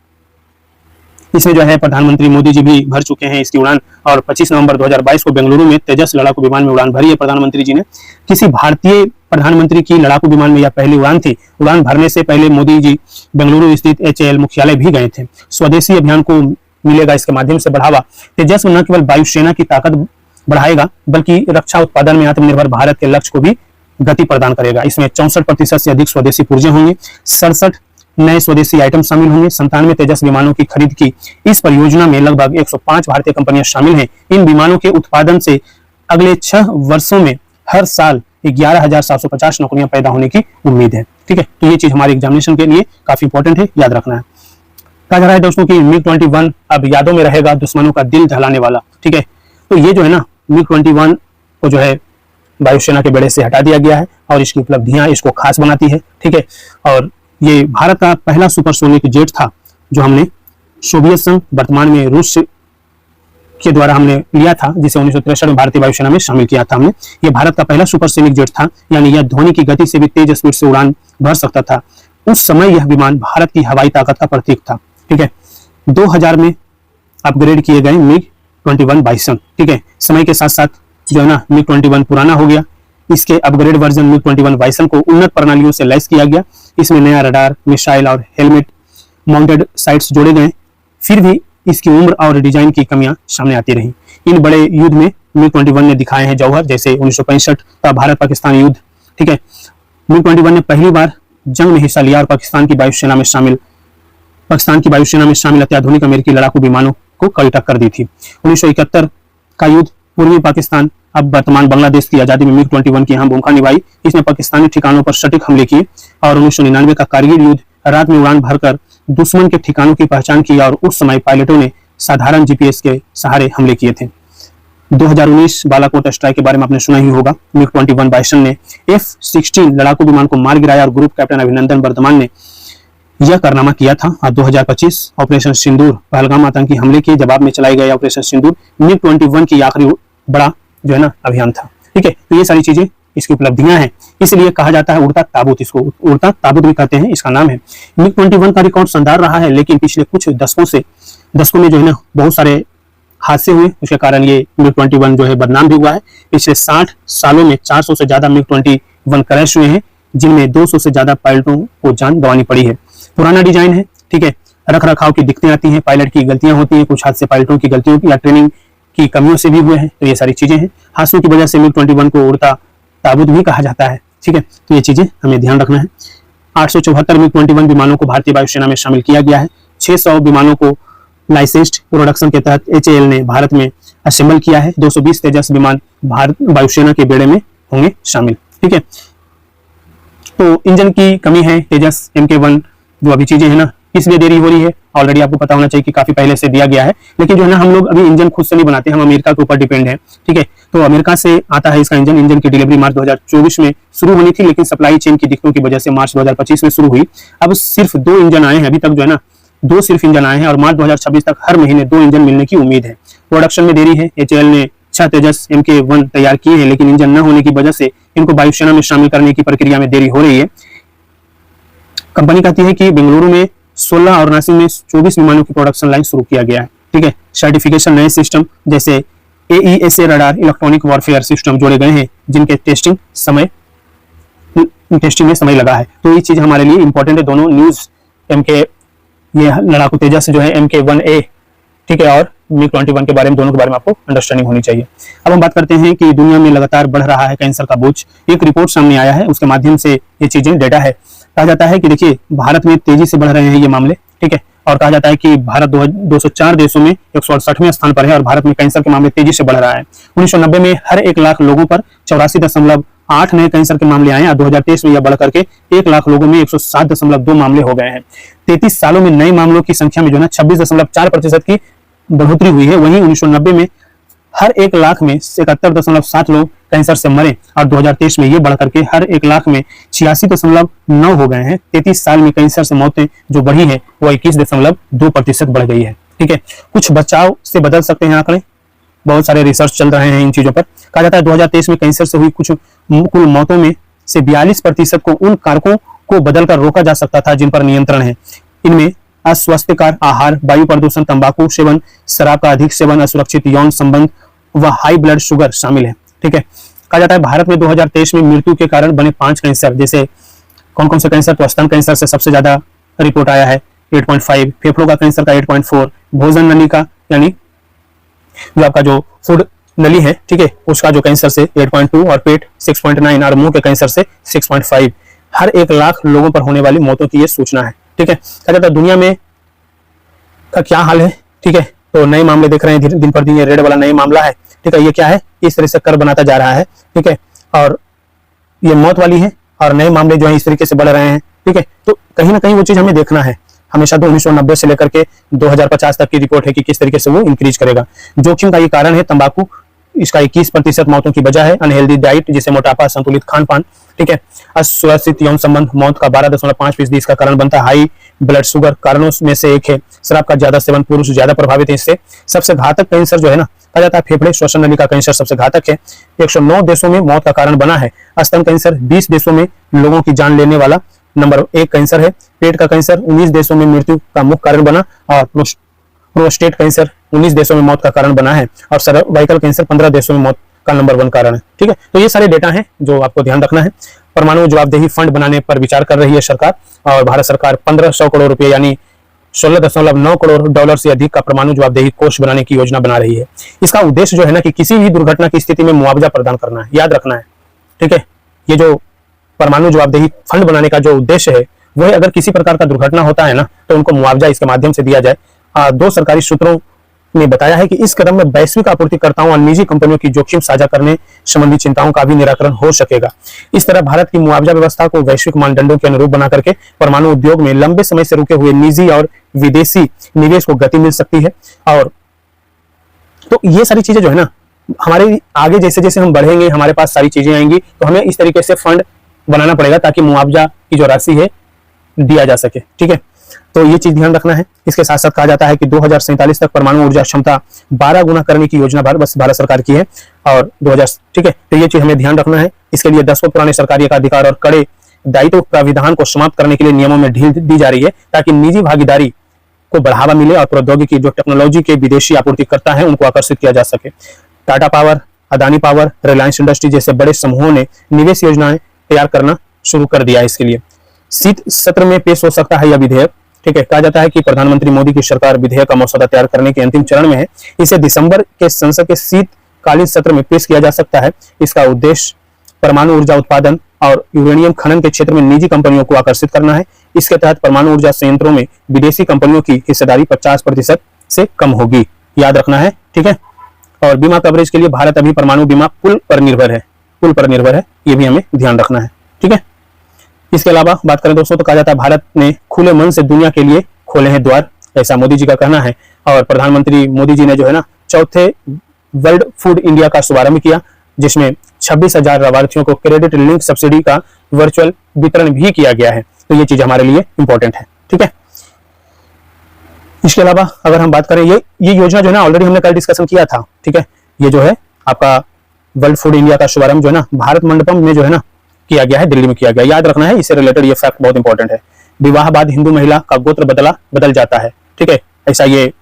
इसमें जो है प्रधानमंत्री मोदी जी भी भर चुके हैं इसकी उड़ान और 25 नवंबर 2022 को बेंगलुरु में तेजस लड़ाकू विमान में उड़ान भरी है प्रधानमंत्री जी ने। किसी भारतीय प्रधानमंत्री की लड़ाकू विमान में यह पहली उड़ान थी। उड़ान भरने से पहले मोदी जी बेंगलुरु स्थित HAL मुख्यालय भी गए थे। स्वदेशी अभियान को मिलेगा इसके माध्यम से बढ़ावा। तेजस न केवल वायुसेना की ताकत बढ़ाएगा बल्कि रक्षा उत्पादन में आत्मनिर्भर भारत के लक्ष्य को भी गति प्रदान करेगा। इसमें 64% से अधिक स्वदेशी पुर्जे होंगे। 67 नए स्वदेशी आइटम शामिल होंगे। 97 तेजस विमानों की खरीद की इस परियोजना में लगभग 105 भारतीय कंपनियां शामिल हैं। इन विमानों के उत्पादन से अगले 6 वर्षों में हर साल 11,750 नौकरियां पैदा होने की उम्मीद है, ठीक है। तो ये चीज हमारे एग्जामिनेशन के लिए काफी इंपॉर्टेंट है, याद रखना है। कहा जा रहा है दोस्तों की MiG-21 अब यादों में रहेगा दुश्मनों का दिल दहलाने वाला, ठीक है। तो ये जो है ना MiG-21 को जो है वायुसेना के बेड़े से हटा दिया गया है और इसकी उपलब्धियां इसको खास बनाती है, ठीक है। और ये भारत का पहला सुपरसोनिक जेट था जो हमने सोवियत संघ, वर्तमान में रूस के द्वारा हमने लिया था, जिसे 1963 में भारतीय वायुसेना में शामिल किया था हमने। ये भारत का पहला सुपरसोनिक जेट था, यानी यह ध्वनि की गति से भी तेज स्पीड से उड़ान भर सकता था। उस समय यह विमान भारत की हवाई ताकत का प्रतीक था। ठीक है, 2000 में अपग्रेड किए गए मिग 21 बाइसन। ठीक है, समय के साथ साथ जो है ना मिग 21 पुराना हो गया। इसके अपग्रेड वर्जन मिग 21 बाइसन को उन्नत प्रणालियों से लैस किया गया। इसमें नया रडार, मिसाइल और हेलमेट माउंटेड साइट्स जोड़े गए। फिर भी इसकी उम्र और डिजाइन की कमियां सामने आती रही। इन बड़े युद्ध में मिग 21 ने दिखाए हैं जौहर, जैसे 1965 का भारत पाकिस्तान युद्ध। ठीक है, मिग 21 ने पहली बार जंग में हिस्सा लिया और पाकिस्तान की वायुसेना में शामिल अत्याधुनिक अमेरिकी लड़ाकू विमानों को कड़ी टक्कर दी थी। 1971 का युद्ध पूर्वी पाकिस्तान, अब वर्तमान बांग्लादेश की आजादी में मिग 21 की अहम भूमिका निभाई। इसने पाकिस्तानी ठिकानों पर सटीक हमले किए और 1999 का कारगिल युद्ध रात में उड़ान भरकर दुश्मन के ठिकानों की पहचान की और उस समय पायलटों ने साधारण जीपीएस के सहारे हमले किए थे। 2019 बालाकोट स्ट्राइक के बारे में आपने सुना ही होगा। मिग 21 बाइसन ने F-16 लड़ाकू विमान को मार गिराया और ग्रुप कैप्टन अभिनंदन वर्धमान ने यह कारनामा किया था। 2025 ऑपरेशन सिंदूर, पहलगाम आतंकी हमले के जवाब में चलाई गई ऑपरेशन सिंदूर मिग 21 की आखिरी बड़ा जो है ना अभियान था। ठीक है, तो ये सारी चीजें इसकी उपलब्धियां हैं, इसलिए कहा जाता है उड़ता ताबूत। इसको उड़ता ताबूत भी कहते हैं, इसका नाम है। मिग 21 का रिकॉर्ड शानदार रहा है, लेकिन पिछले कुछ दशकों में जो है ना बहुत सारे हादसे हुए। उसके कारण ये मिग 21 जो है बदनाम भी हुआ है। पिछले 60 सालों में 400 से ज्यादा मिग 21 क्रैश हुए हैं, जिनमें 200 से ज्यादा पायलटों को जान गंवानी पड़ी है। पुराना डिजाइन है, ठीक है, रख रखाव की दिक्कतें आती हैं, पायलट की गलतियां होती हैं, कुछ हादसे पायलटों की गलतियों की या ट्रेनिंग की कमियों से भी हुए हैं। तो ये सारी चीजें हैं, हादसों की वजह से मिग 21 को उड़ता ताबूत भी कहा जाता है। ठीक है, तो ये चीजें हमें ध्यान रखना है। 874 मिग 21 विमानों को भारतीय वायुसेना में शामिल किया गया है। 600 विमानों को लाइसेंस्ड प्रोडक्शन के तहत HAL ने भारत में असेंबल किया है। 220 तेजस विमान भारत वायुसेना के बेड़े में होंगे शामिल। ठीक है, तो इंजन की कमी है तेजस MK1 जो अभी चीजें है ना, इसलिए देरी हो रही है। ऑलरेडी आपको पता होना चाहिए कि काफी पहले से दिया गया है, लेकिन जो है ना हम लोग अभी इंजन खुद से नहीं बनाते, हम अमेरिका के ऊपर डिपेंड है। ठीक है, तो अमेरिका से आता है इसका इंजन की डिलीवरी मार्च 2024 में शुरू होनी थी, लेकिन सप्लाई चेन की दिक्कतों की वजह से मार्च 2025 में शुरू हुई। अब सिर्फ 2 इंजन आए हैं अभी तक जो है ना, 2 सिर्फ इंजन आए हैं और मार्च 2026 तक हर महीने 2 इंजन मिलने की उम्मीद है। प्रोडक्शन में देरी है। HAL ने 6 तेजस MK1 तैयार किए हैं, लेकिन इंजन न होने की वजह से इनको वायुसेना में शामिल करने की प्रक्रिया में देरी हो रही है। कंपनी कहती है कि बेंगलुरु में 16 और नासिक में 24 विमानों की प्रोडक्शन लाइन शुरू किया गया है। ठीक है, सर्टिफिकेशन नए सिस्टम जैसे AESA radar, electronic warfare system जोड़े गए हैं, जिनके टेस्टिंग में समय लगा है। तो ये चीज हमारे लिए इंपॉर्टेंट है। दोनों न्यूज ये लड़ाकू तेजस जो है MK1A, ठीक है, और मिग 21 के बारे में, दोनों के बारे में आपको अंडरस्टैंडिंग होनी चाहिए। अब हम बात करते हैं कि दुनिया में लगातार बढ़ रहा है कैंसर का बोझ। एक रिपोर्ट सामने आया है, उसके माध्यम से ये चीजें डेटा है। कहा जाता है कि देखिए भारत में तेजी से बढ़ रहे हैं ये मामले। ठीक है, और कहा जाता है कि भारत 204 देशों में 168वें स्थान पर है और भारत में कैंसर के मामले तेजी से बढ़ रहा है। 1990 में हर 1 लाख लोगों पर 84.8 नए कैंसर के मामले आए और 2023 में यह बढ़कर के 1 लाख लोगों में 107.2 मामले हो गए हैं। 33 सालों में नए मामलों की संख्या में जो है 26.4% की बढ़ोतरी हुई है। वहीं 1990 में हर 1 लाख में 71.7 लोग कैंसर से मरे और 2023 में ये बढ़कर के हर 1 लाख में 86.9 हो गए हैं। 33 साल में कैंसर से मौतें जो बढ़ी है वो 21.2% बढ़ गई है। ठीक है, कुछ बचाव से बदल सकते हैं आंकड़े, बहुत सारे रिसर्च चल रहे हैं इन चीजों पर। कहा जाता है 2023 में कैंसर से हुई कुछ कुल मौतों में से 42% को उन कारकों को बदलकर रोका जा सकता था जिन पर नियंत्रण है। इनमें अस्वास्थ्यकर आहार, वायु प्रदूषण, तंबाकू सेवन, शराब का अधिक सेवन, असुरक्षित यौन संबंध व हाई ब्लड शुगर शामिल है। ठीक है, कहा जाता है भारत में 2023 में मृत्यु के कारण बने 5 कैंसर, जैसे कौन कौन से कैंसर, तो स्तन कैंसर से सबसे ज्यादा रिपोर्ट आया है 8.5, फेफड़ों का कैंसर का 8.4, भोजन नली का यानी जो आपका जो फूड नली है, ठीक है, उसका जो कैंसर से 8.2 और पेट 6.9 और मुंह के कैंसर से 6.5। हर 1 लाख लोगों पर होने वाली मौतों की ये सूचना है। ठीक है, कहा जाता है दुनिया में का क्या हाल है। ठीक है, तो नए मामले देख रहे हैं दिन पर दिन, ये रेड वाला नए मामला है। ठीक है, ये क्या है, इस तरह से कर बनाता जा रहा है। ठीक है, और ये मौत वाली है और नए मामले जो है इस तरीके से बढ़ रहे हैं। ठीक है, तो कहीं ना कहीं वो चीज हमें देखना है। हमेशा 1990 से लेकर के 2050 तक की रिपोर्ट है कि किस तरीके से वो इंक्रीज करेगा। जोखिम का ये कारण है तंबाकू, इसका 21% मौतों की वजह है। अनहेल्दी डाइट, जिसे मोटापा, संतुलित खान पान, ठीक है। असुरक्षित यौन संबंध मौत का 12.5% इसका कारण बनता है। हाई ब्लड शुगर कारणों में से एक है। शराब का ज्यादा सेवन, पुरुष ज्यादा प्रभावित है इससे। सबसे घातक कैंसर जो है ना, कहा जाता है फेफड़े श्वसन नली का कैंसर सबसे घातक है। 109 देशों में मौत का कारण बना है। स्तन कैंसर 20 देशों में लोगों की जान लेने वाला नंबर 1 कैंसर है। पेट का कैंसर 19 देशों में मृत्यु का मुख्य कारण बना, और प्रोस्टेट कैंसर 19 देशों में मौत का कारण बना है, और सर्वाइकल कैंसर 15 देशों में मौत का नंबर 1 कारण है। ठीक है, तो ये सारे डेटा हैं जो आपको ध्यान रखना है। परमाणु जवाबदेही फंड बनाने पर विचार कर रही है सरकार, और भारत सरकार 1500 करोड़ रुपए यानी 16.9 करोड़ डॉलर से अधिक का परमाणु जवाबदेही कोष बनाने की योजना बना रही है। इसका उद्देश्य जो है ना कि किसी भी दुर्घटना की स्थिति में मुआवजा प्रदान करना है, याद रखना है। ठीक है, ये जो परमाणु जवाबदेही फंड बनाने का जो उद्देश्य है वो है, अगर किसी प्रकार का दुर्घटना होता है ना तो उनको मुआवजा इसके माध्यम से दिया जाए। 2 सरकारी सूत्रों ने बताया है कि इस कदम में वैश्विक आपूर्तिकर्ताओं और निजी कंपनियों की जोखिम साझा करने संबंधी चिंताओं का भी निराकरण हो सकेगा। इस तरह भारत की मुआवजा व्यवस्था को वैश्विक मानदंडों के अनुरूप बना करके परमाणु उद्योग में लंबे समय से रुके हुए निजी और विदेशी निवेश को गति मिल सकती है। और तो ये सारी चीजें जो है ना, हमारे आगे जैसे जैसे हम बढ़ेंगे हमारे पास सारी चीजें आएंगी, तो हमें इस तरीके से फंड बनाना पड़ेगा ताकि मुआवजा की जो राशि है दिया जा सके। ठीक है, तो ये चीज ध्यान रखना है। इसके साथ साथ कहा जाता है कि 2047 तक परमाणु ऊर्जा क्षमता 12 गुना करने की योजना भारत सरकार की है, और 2000 ठीक है, तो ये चीज हमें ध्यान रखना है। इसके लिए 10 पुराने सरकारी अधिकार और कड़े दायित्व प्राविधान को समाप्त करने के लिए नियमों में ढील दी जा रही है ताकि निजी भागीदारी को बढ़ावा मिले और प्रौद्योगिकी जो टेक्नोलॉजी के विदेशी आपूर्तिकर्ता हैं उनको आकर्षित किया जा सके। Tata power, Adani power, Reliance industry जैसे बड़े समूहों ने निवेश योजनाएं तैयार करना शुरू कर दिया है। इसके लिए शीत सत्र में पेश हो सकता है यह विधेयक। ठीक है, कहा जाता है कि प्रधानमंत्री मोदी की सरकार विधेयक का मसौदा तैयार करने के अंतिम चरण में है। इसे दिसंबर के संसद के शीतकालीन सत्र में पेश किया जा सकता है। इसका उद्देश्य परमाणु ऊर्जा उत्पादन और यूरेनियम खनन के क्षेत्र में निजी कंपनियों को आकर्षित करना है। इसके तहत परमाणु ऊर्जा संयंत्रों में विदेशी कंपनियों की हिस्सेदारी 50% से कम होगी, याद रखना है। ठीक है, और बीमा कवरेज के लिए भारत अभी परमाणु बीमा पुल पर निर्भर है, ये भी हमें ध्यान रखना है। ठीक है, इसके अलावा बात करें दोस्तों तो कहा जाता है भारत ने खुले मन से दुनिया के लिए खोले हैं द्वार, ऐसा मोदी जी का कहना है। और प्रधानमंत्री मोदी जी ने जो है ना 4थे वर्ल्ड फूड इंडिया का शुभारंभ किया, जिसमें 26,000 लाभार्थियों को क्रेडिट लिंक सब्सिडी का वर्चुअल वितरण भी किया गया है। तो ये चीज हमारे लिए इंपॉर्टेंट है। ठीक है, इसके अलावा अगर हम बात करें ये योजना जो है ना ऑलरेडी हमने कल डिस्कशन किया था। ठीक है, ये जो है आपका वर्ल्ड फूड इंडिया का शुभारंभ जो है ना भारत मंडपम में जो है ना किया गया है, दिल्ली में किया गया, याद रखना है। इससे रिलेटेड ये फैक्ट बहुत इंपॉर्टेंट है। विवाह बाद हिंदू महिला का गोत्र बदल जाता है। ठीक है, ऐसा ये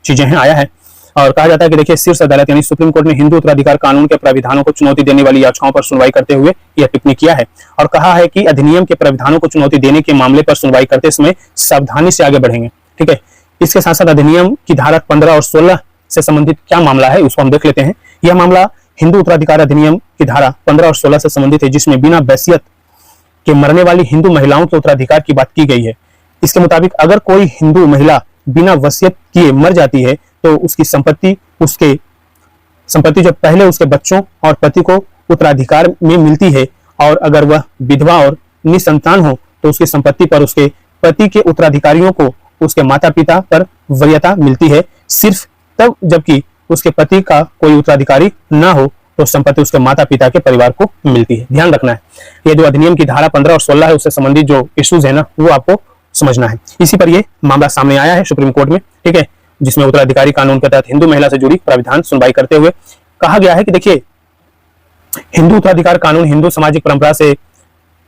चीजें हैं आया है। और कहा जाता है कि देखिए शीर्ष अदालत यानी सुप्रीम कोर्ट ने हिंदू उत्तराधिकार कानून के प्राविधानों को चुनौती देने वाली याचिकाओं पर सुनवाई करते हुए यह टिप्पणी किया है और कहा है कि अधिनियम के प्राविधानों को चुनौती देने के मामले पर सुनवाई करते समय सावधानी से आगे बढ़ेंगे। ठीक है, इसके साथ साथ अधिनियम की धारा 15 और 16 से संबंधित क्या मामला है उसको हम देख लेते हैं। यह मामला हिंदू उत्तराधिकार अधिनियम की धारा 15 और 16 से संबंधित है, जिसमें बिना वसीयत के मरने वाली हिंदू महिलाओं के उत्तराधिकार की बात की गई है। इसके मुताबिक अगर कोई हिंदू महिला बिना वसीयत किए मर जाती है तो उसकी संपत्ति जो पहले उसके बच्चों और पति को उत्तराधिकार में मिलती है, और अगर वह विधवा और निसंतान हो तो उसकी संपत्ति पर उसके पति के उत्तराधिकारियों को उसके माता पिता पर वरीयता मिलती है, सिर्फ तब जबकि उसके पति का कोई उत्तराधिकारी ना हो तो संपत्ति उसके माता पिता के परिवार को मिलती है। ध्यान रखना है, ये जो अधिनियम की धारा 15 और 16 है उससे संबंधित जो इश्यूज है ना वो आपको समझना है। इसी पर ये मामला सामने आया है सुप्रीम कोर्ट में। ठीक है, जिसमें उत्तराधिकारी कानून के तहत हिंदू महिला से जुड़ी प्राविधान सुनवाई करते हुए कहा गया है कि देखिए हिंदू उत्तराधिकार कानून हिंदू सामाजिक परंपरा से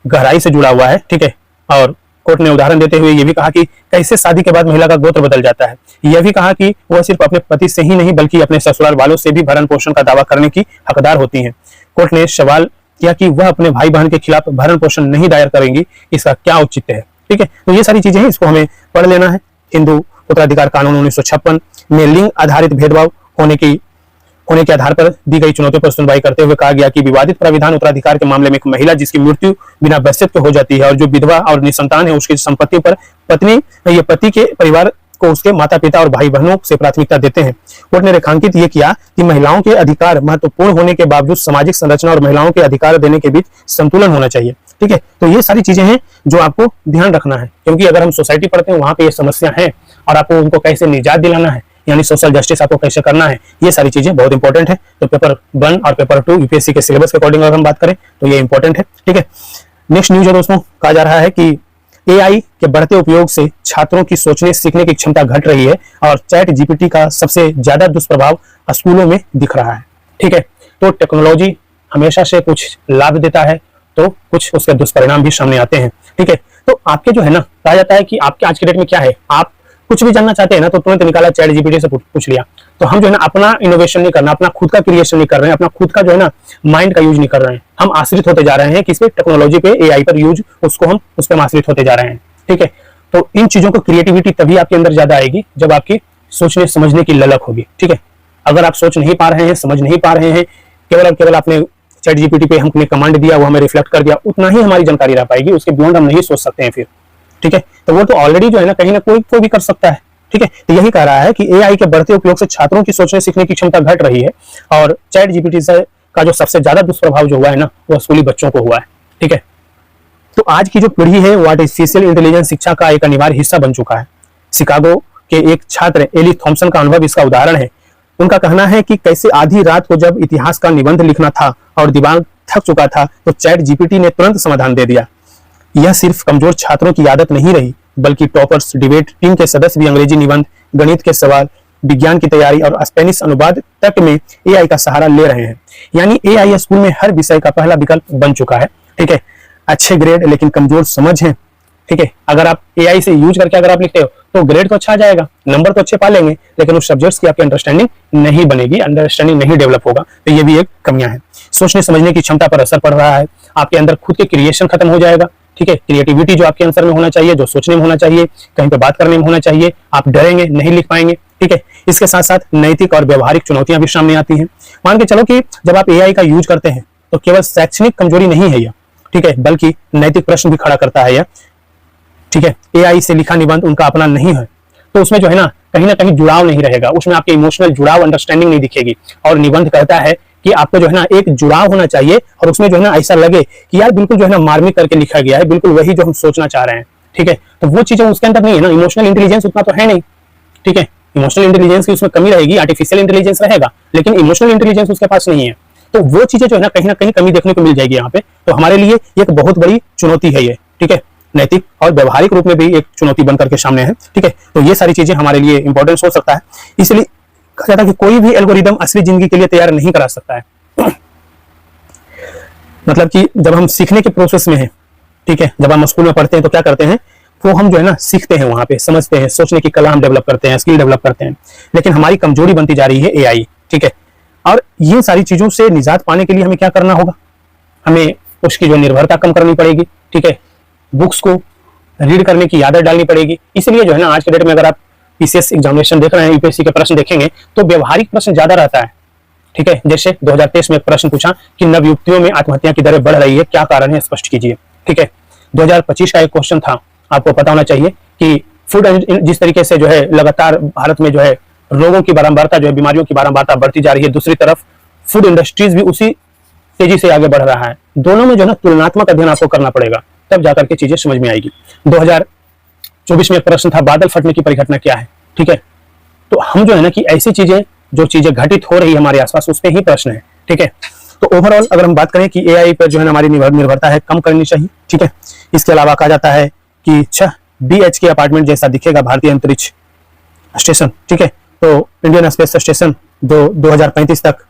गहराई से जुड़ा हुआ है। ठीक है, और कोर्ट ने उदाहरण देते हुए यह भी कहा कि कैसे शादी के बाद महिला का गोत्र बदल जाता है। यह भी कहा कि वह सिर्फ अपने पति से ही नहीं बल्कि अपने ससुराल वालों से भी भरण पोषण का दावा करने की हकदार होती हैं। कोर्ट ने सवाल किया कि वह अपने भाई बहन के खिलाफ भरण पोषण नहीं दायर करेंगी, इसका क्या औचित्य है। ठीक है, तो ये सारी चीजें हैं, इसको हमें पढ़ लेना है। हिंदू उत्तराधिकार कानून 1956 में लिंग आधारित भेदभाव होने के आधार पर दी गई चुनौतियों पर सुनवाई करते हुए कहा गया कि विवादित प्राविधान उत्तराधिकार के मामले में एक महिला जिसकी मृत्यु बिना वसीयत के हो जाती है और जो विधवा और निसंतान है उसकी संपत्ति पर पति के परिवार को उसके माता पिता और भाई बहनों से प्राथमिकता देते हैं। कोर्ट ने रेखांकित ये किया कि महिलाओं के अधिकार महत्वपूर्ण होने के बावजूद सामाजिक संरचना और महिलाओं के अधिकार देने के बीच संतुलन होना चाहिए। ठीक है, तो ये सारी चीजें हैं जो आपको ध्यान रखना है, क्योंकि अगर हम सोसाइटी पढ़ते हैं वहां पे ये समस्या है और आपको उनको कैसे निजात दिलाना है यानी सोशल जस्टिस आपको कैसे करना है, ये सारी चीजें बहुत इंपॉर्टेंट है। तो पेपर 1 और पेपर 2 यूपीएससी के सिलेबस के अकॉर्डिंग अगर हम बात करें तो ये इंपॉर्टेंट है। ठीक है, नेक्स्ट न्यूज है दोस्तों, कहा जा रहा है कि एआई के बढ़ते उपयोग से छात्रों की सोचने सीखने की क्षमता घट रही है और चैट जीपीटी का सबसे ज्यादा दुष्प्रभाव स्कूलों में दिख रहा है। ठीक है, तो टेक्नोलॉजी हमेशा से कुछ लाभ देता है तो कुछ उसके दुष्परिणाम भी सामने आते हैं। ठीक है, तो आपके जो है ना, कहा जाता है कि आपके आज के डेट में क्या है, आप कुछ भी जानना चाहते हैं ना तो तुरंत निकाला चैट जीपीटी से पूछ लिया। तो हम जो है ना अपना इनोवेशन नहीं करना, अपना खुद का क्रिएशन नहीं कर रहे हैं, अपना खुद का जो है ना माइंड का यूज नहीं कर रहे हैं, हम आश्रित होते जा रहे हैं किस पे, टेक्नोलॉजी पे, एआई पर यूज, उसको हम उस पर आश्रित होते जा रहे हैं। ठीक है, तो इन चीजों को क्रिएटिविटी तभी आपके अंदर ज्यादा आएगी जब आपकी सोचने समझने की ललक होगी। ठीक है, अगर आप सोच नहीं पा रहे हैं, समझ नहीं पा रहे हैं, केवल और केवल आपने चैट जीपीटी पे हमने कमांड दिया, वो हमें रिफ्लेक्ट कर दिया, उतना ही हमारी जानकारी रह पाएगी, उसके बियॉन्ड हम नहीं सोच सकते हैं फिर। ठीक है, तो वो तो ऑलरेडी जो है ना कहीं ना कोई भी कर सकता है। ठीक है, तो यही कह रहा है कि एआई के बढ़ते उपयोग से छात्रों की सोचने सीखने की क्षमता घट रही है और चैट जीपीटी का जो सबसे ज्यादा दुष्प्रभाव जो हुआ है ना वो स्कूली बच्चों को हुआ है। ठीक है, तो आज की जो पीढ़ी है वो आर्टिफिशियल इंटेलिजेंस शिक्षा का एक अनिवार्य हिस्सा बन चुका है। शिकागो के एक छात्र एली थॉम्सन का अनुभव इसका उदाहरण है। उनका कहना है कि कैसे आधी रात को जब इतिहास का निबंध लिखना था और दिमाग थक चुका था तो चैट जीपीटी ने तुरंत समाधान दे दिया। यह सिर्फ कमजोर छात्रों की आदत नहीं रही बल्कि टॉपर्स, डिबेट टीम के सदस्य भी अंग्रेजी निबंध, गणित के सवाल, विज्ञान की तैयारी और स्पेनिश अनुवाद तक में एआई का सहारा ले रहे हैं। यानी एआई स्कूल में हर विषय का पहला विकल्प बन चुका है। ठीक है, अच्छे ग्रेड लेकिन कमजोर समझ है। ठीक है, अगर आप एआई से यूज करके अगर आप लिखते हो तो ग्रेड तो अच्छा आ जाएगा, नंबर तो अच्छे पा लेंगे, लेकिन उस सब्जेक्ट्स की आपकी अंडरस्टैंडिंग नहीं बनेगी, अंडरस्टैंडिंग नहीं डेवलप होगा। तो ये भी एक कमियां है। सोचने समझने की क्षमता पर असर पड़ रहा है, आपके अंदर खुद के क्रिएशन खत्म हो जाएगा। ठीक है, क्रिएटिविटी जो आपके आंसर में होना चाहिए, जो सोचने में होना चाहिए, कहीं पे बात करने में होना चाहिए, आप डरेंगे, नहीं लिख पाएंगे। ठीक है, इसके साथ साथ नैतिक और व्यवहारिक चुनौतियां भी सामने आती हैं। मान के चलो कि जब आप एआई का यूज करते हैं तो केवल शैक्षणिक कमजोरी नहीं है यह, ठीक है, बल्कि नैतिक प्रश्न भी खड़ा करता है यह। ठीक है, एआई से लिखा निबंध उनका अपना नहीं है तो उसमें जो है ना कहीं जुड़ाव नहीं रहेगा, उसमें आपके इमोशनल जुड़ाव, अंडरस्टैंडिंग नहीं दिखेगी। और निबंध कहता है कि आपको जो है ना एक जुड़ाव होना चाहिए और उसमें जो है ना ऐसा लगे कि यार बिल्कुल जो है ना मार्मिक करके लिखा गया है, बिल्कुल वही जो हम सोचना चाह रहे हैं। ठीक है, तो वो चीजें उसके अंदर नहीं है ना, इमोशनल इंटेलिजेंस उतना तो है नहीं। ठीक है, इमोशनल इंटेलिजेंस की उसमें कमी रहेगी, आर्टिफिशियल इंटेलिजेंस रहेगा, लेकिन इमोशनल इंटेलिजेंस उसके पास नहीं है। तो वो चीजें जो है ना कहीं कमी देखने को मिल जाएगी यहाँ पे। तो हमारे लिए एक बहुत बड़ी चुनौती है ये। ठीक है, नैतिक और व्यवहारिक रूप में भी एक चुनौती बनकर के सामने है। ठीक है, तो ये सारी चीजें हमारे लिए इंपॉर्टेंस हो सकता है। इसलिए कहा जाता है कि कोई भी एल्गोरिदम असली जिंदगी के लिए तैयार नहीं करा सकता है। मतलब कि जब हम सीखने के प्रोसेस में हैं, ठीक है, जब हम स्कूल में पढ़ते हैं तो क्या करते हैं, वो हम जो है ना सीखते हैं, वहां पे समझते हैं, सोचने की कला हम डेवलप करते हैं, स्किल डेवलप करते हैं। लेकिन हमारी कमजोरी बनती जा रही है एआई। ठीक है, और ये सारी चीजों से निजात पाने के लिए हमें क्या करना होगा, हमें उसकी जो निर्भरता कम करनी पड़ेगी। ठीक है, बुक्स को रीड करने की आदत डालनी पड़ेगी। इसलिए जो है ना आज के डेट में अगर आप पीसीएस एग्जामिनेशन देख रहे हैं, यूपीएससी के प्रश्न देखेंगे तो व्यवहारिक प्रश्न ज्यादा रहता है। ठीक है, जैसे 2023 में एक प्रश्न पूछा कि नवयुवतियों में आत्महत्या की दरें बढ़ रही है, क्या कारण है, स्पष्ट कीजिए। ठीक है, 2025 का एक क्वेश्चन था, आपको पता होना चाहिए कि फूड जिस तरीके से जो है लगातार भारत में जो है रोगों की बारंबारता जो है, बीमारियों की बारंबारता बढ़ती जा रही है, दूसरी तरफ फूड इंडस्ट्रीज भी उसी तेजी से आगे बढ़ रहा है। दोनों में जो है तुलनात्मक अध्ययन आपको करना पड़ेगा, तब जाकर के चीजें समझ में आएगी। 2024 में एक प्रश्न था, बादल फटने की परिघटना क्या है। ठीक है, तो हम जो है ना कि ऐसी चीजें, जो चीजें घटित हो रही है हमारे आसपास, उस पर ही प्रश्न है। ठीक है, तो ओवरऑल अगर हम बात करें कि एआई पर जो है हमारी निर्भरता है कम करनी चाहिए। ठीक है, इसके अलावा कहा जाता है कि 6 BHK अपार्टमेंट जैसा दिखेगा भारतीय अंतरिक्ष स्टेशन। ठीक है, तो इंडियन स्पेस स्टेशन 2035 तक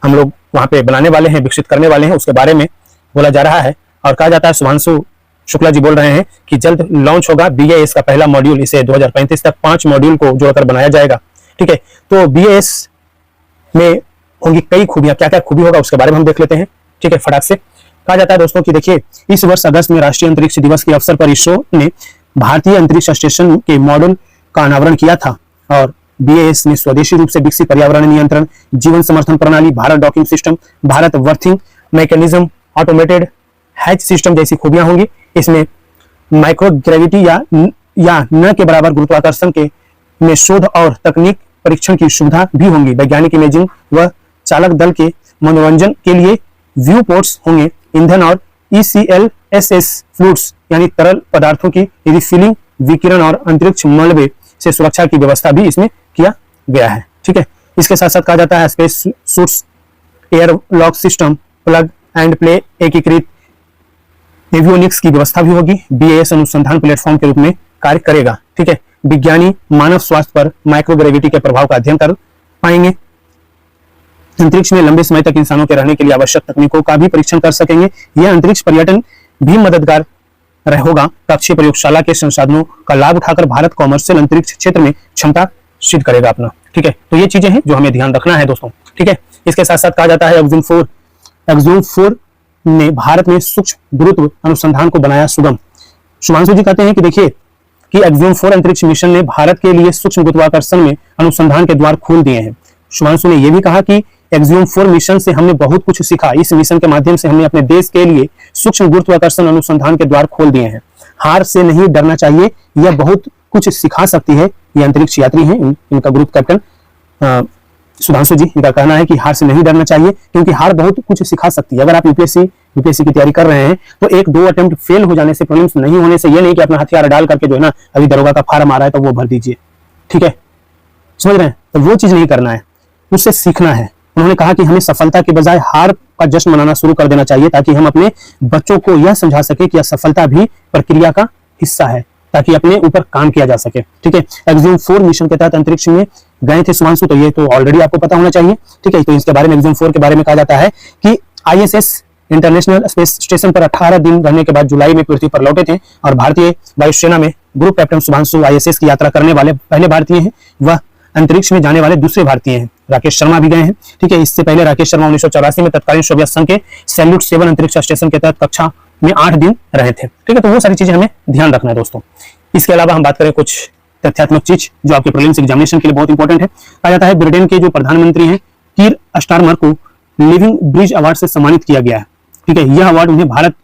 हम लोग वहां पे बनाने वाले हैं, विकसित करने वाले हैं, उसके बारे में बोला जा रहा है। और कहा जाता है, शुभांशु शुक्ला जी बोल रहे हैं कि जल्द लॉन्च होगा BAS का पहला मॉड्यूल, इसे 2035 तक 5 मॉड्यूल को जोड़कर बनाया जाएगा। ठीक है, तो BAS में होंगी कई खूबियां, क्या क्या खूबी होगा उसके बारे में हम देख लेते हैं। ठीक है, फटाक से कहा जाता है दोस्तों कि देखिए, इस वर्ष अगस्त में राष्ट्रीय अंतरिक्ष दिवस के अवसर पर इसरो ने भारतीय अंतरिक्ष स्टेशन के मॉडल का अनावरण किया था और BAS ने स्वदेशी रूप से विकसित पर्यावरण नियंत्रण, जीवन समर्थन प्रणाली, Bharat docking system, Bharat berthing mechanism, automated hatch system जैसी खूबियां होंगी। इसमें माइक्रोग्रेविटी या न के बराबर गुरुत्वाकर्षण के में शोध और तकनीक परीक्षण की सुविधा भी होंगी। वैज्ञानिक इमेजिंग व चालक दल के मनोरंजन के लिए व्यू पोर्ट्स होंगे। ईंधन और ECLSS फ्लूइड्स यानी तरल पदार्थों की रिफिलिंग, विकिरण और अंतरिक्ष मलबे से सुरक्षा की व्यवस्था भी इसमें किया गया है। ठीक है, इसके साथ साथ कहा जाता है space suits air lock system plug and play एकीकृत एवियोनिक्स की व्यवस्था भी होगी। बीएएस अनुसंधान प्लेटफॉर्म के रूप में कार्य करेगा। ठीक है, विज्ञानी मानव स्वास्थ्य पर माइक्रोग्रेविटी के प्रभाव का अध्ययन कर पाएंगे। अंतरिक्ष में लंबे समय तक इंसानों के रहने के लिए आवश्यक तकनीकों का भी परीक्षण कर सकेंगे। यह अंतरिक्ष पर्यटन भी मददगार होगा। कक्षीय प्रयोगशाला के संसाधनों का लाभ उठाकर भारत कॉमर्शियल अंतरिक्ष क्षेत्र में क्षमता सिद्ध करेगा अपना। ठीक है, तो ये चीजें हैं जो हमें ध्यान रखना है दोस्तों। ठीक है, इसके साथ साथ कहा जाता है एक्सोम 4 ने भारत में सूक्ष्म गुरुत्व अनुसंधान को बनाया सुगम। शुभांशु जी कहते हैं कि देखिए कि एक्सोम 4 अंतरिक्ष मिशन ने भारत के लिए सूक्ष्म गुरुत्वाकर्षण में अनुसंधान के द्वार खोल दिए हैं। शुभांशु ने यह भी कहा कि एक्सोम 4 मिशन से हमने बहुत कुछ सीखा। इस मिशन के माध्यम से हमने अपने देश के लिए सूक्ष्म गुरुत्वाकर्षण अनुसंधान के द्वार खोल दिए हैं। हार से नहीं डरना चाहिए, यह बहुत कुछ सिखा सकती है। ये अंतरिक्ष यात्री हैं, इनका ग्रुप कैप्टन सुधांशु जी, इनका कहना है कि हार से नहीं डरना चाहिए क्योंकि हार बहुत कुछ सिखा सकती है। अगर आप यूपीएससी की तैयारी कर रहे हैं तो 1-2 अटेम्प्ट फेल हो जाने से, प्रीलिम्स नहीं होने से, ये नहीं कि अपना हथियार डाल करके जो है ना अभी दरोगा का फार्म आ रहा है तो वो भर दीजिए। ठीक है, समझ रहे हैं? तो वो चीज नहीं करना है, उससे सीखना है। उन्होंने कहा कि हमें सफलता के बजाय हार का जश्न मनाना शुरू कर देना चाहिए ताकि हम अपने बच्चों को यह समझा सके कि यह सफलता भी प्रक्रिया का हिस्सा है, ताकि अपने ऊपर काम किया जा सके। ठीक है, एक्सोम 4 मिशन के तहत अंतरिक्ष में गए थे सुभांशु, तो ये तो ऑलरेडी आपको पता होना चाहिए। ठीक है, तो इसके बारे में एक्सोम 4 के बारे में कहा जाता है कि आईएसएस इंटरनेशनल स्पेस स्टेशन पर 18 दिन रहने के बाद जुलाई में पृथ्वी पर लौटे थे और भारतीय वायुसेना में ग्रुप कैप्टन शुभांशु आईएसएस की यात्रा करने वाले पहले भारतीय हैं। वह अंतरिक्ष में जाने वाले दूसरे भारतीय हैं। राकेश शर्मा भी गए हैं। ठीक है, इससे पहले राकेश शर्मा 1984 में तत्कालीन सोवियत संघ के सैल्यूट 7 अंतरिक्ष स्टेशन के तहत कक्षा में 8 दिन रहे थे। ठीक है, तो वो सारी चीजें हमें ध्यान रखना है दोस्तों। इसके अलावा हम बात करें कुछ तथ्यात्मक चीज जो आपके प्रीलिम्स एग्जामिनेशन के लिए बहुत इंपॉर्टेंट है। कहा जाता है ब्रिटेन के जो प्रधानमंत्री हैं कीर स्टारमर को लिविंग ब्रिज अवार्ड से सम्मानित किया गया है। ठीक है, यह अवार्ड उन्हें भारत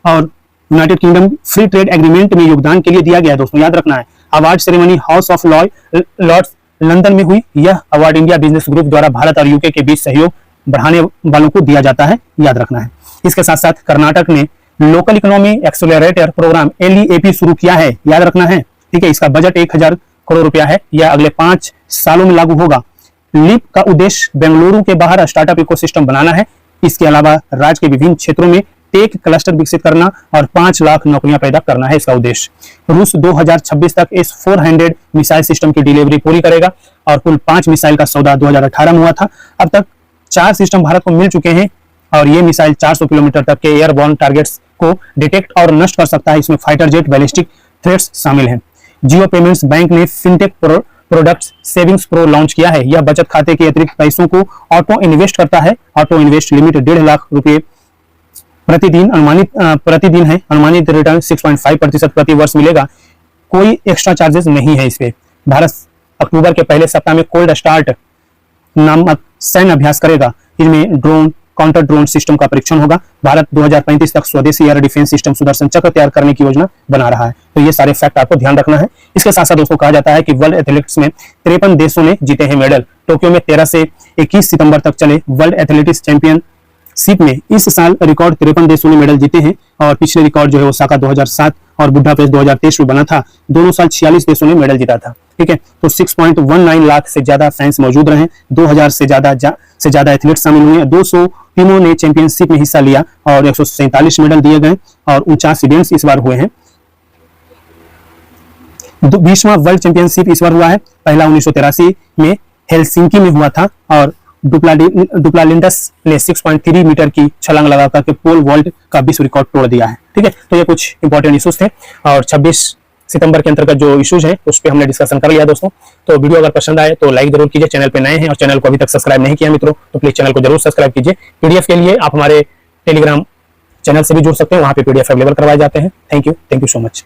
और United kingdom free trade agreement में योगदान के लिए दिया गया है। दोस्तों याद रखना है, award ceremony House of Lords London में हुई। यह अवार्ड इंडिया बिजनेस ग्रुप द्वारा भारत और यूके के बीच सहयोग बढ़ाने वालों को दिया जाता है, याद रखना है। इसके साथ साथ कर्नाटक ने local economy accelerator programme LEAP शुरू किया है, याद रखना है। ठीक है, इसका बजट 1000 करोड़ रुपया है। यह अगले 5 सालों में लागू होगा। लीप का उद्देश्य बेंगलुरु के बाहर स्टार्टअप इकोसिस्टम बनाना है। इसके अलावा राज्य के विभिन्न क्षेत्रों में टेक क्लस्टर विकसित करना और 5 लाख नौकरियां पैदा करना है इसका उद्देश्य। रूस 2026 तक S-400 मिसाइल सिस्टम की डिलीवरी पूरी करेगा और कुल 5 मिसाइल का सौदा 2018 में हुआ था। अब तक 4 सिस्टम भारत को मिल चुके हैं और ये मिसाइल 400 किलोमीटर तक के एयरबॉर्न टारगेट्स को डिटेक्ट और नष्ट कर सकता है। इसमें फाइटर जेट, बैलिस्टिक थ्रेट्स शामिल हैं। जियो पेमेंट्स बैंक ने fintech products savings pro launch किया है। यह बचत खाते के अतिरिक्त पैसों को ऑटो इन्वेस्ट करता है। ऑटो इन्वेस्ट लिमिट 1.5 लाख रुपए प्रतिदिन है। अनुमानित रिटर्न 6.5% प्रति वर्ष मिलेगा। कोई एक्स्ट्रा चार्जेस नहीं है इस पे। भारत अक्टूबर के पहले सप्ताह में कोल्ड स्टार्ट नामक सैन्य अभ्यास करेगा। इसमें ड्रोन, काउंटर ड्रोन सिस्टम का परीक्षण होगा। भारत 2035 तक स्वदेशी एयर डिफेंस सिस्टम सुदर्शन चक्र तैयार करने की योजना बना रहा है। तो ये सारे फैक्ट आपको ध्यान रखना है। इसके साथ साथ दोस्तों कहा जाता है कि वर्ल्ड एथलेटिक्स में 53 देशों ने जीते हैं मेडल। टोक्यो में 13 से 21 सितंबर तक चले वर्ल्ड एथलेटिक्स चैंपियनशिप में इस साल रिकॉर्ड 53 देशों ने मेडल जीते हैं और पिछले रिकॉर्ड जो है ओसाका 2007 और बुडापेस्ट 2023 में बना था। दोनों साल 46 देशों ने मेडल जीता था। ठीक है, तो 6.19 लाख से ज्यादा फैंस मौजूद रहे। 2000 से ज्यादा एथलीट शामिल हुए। 200 टीमों ने चैंपियनशिप में हिस्सा लिया और 147 मेडल दिए गए और 49 इवेंट्स इस बार हुए हैं। 20वां वर्ल्ड चैंपियनशिप इस बार हुआ है। पहला 1983 में हेलसिंकी में हुआ था और डुप्लालिंडस ने 6.3 मीटर की छलांग लगा करके पोल वॉल्ट का विश्व रिकॉर्ड तोड़ दिया है। ठीक है, तो ये कुछ इंपॉर्टेंट इश्यूज थे और 26 सितंबर के अंतर्गत जो इश्यूज हैं उस पर हमने डिस्कशन कर लिया दोस्तों। तो वीडियो अगर पसंद आए तो लाइक जरूर कीजिए। चैनल पे नए हैं और चैनल को अभी तक सब्सक्राइब नहीं किया मित्रों तो प्लीज चैनल को जरूर सब्सक्राइब कीजिए। पीडीएफ के लिए आप हमारे टेलीग्राम चैनल से भी जुड़ सकते हैं, वहां पे पीडीएफ अवेलेबल करवाए जाते हैं। Thank you so much.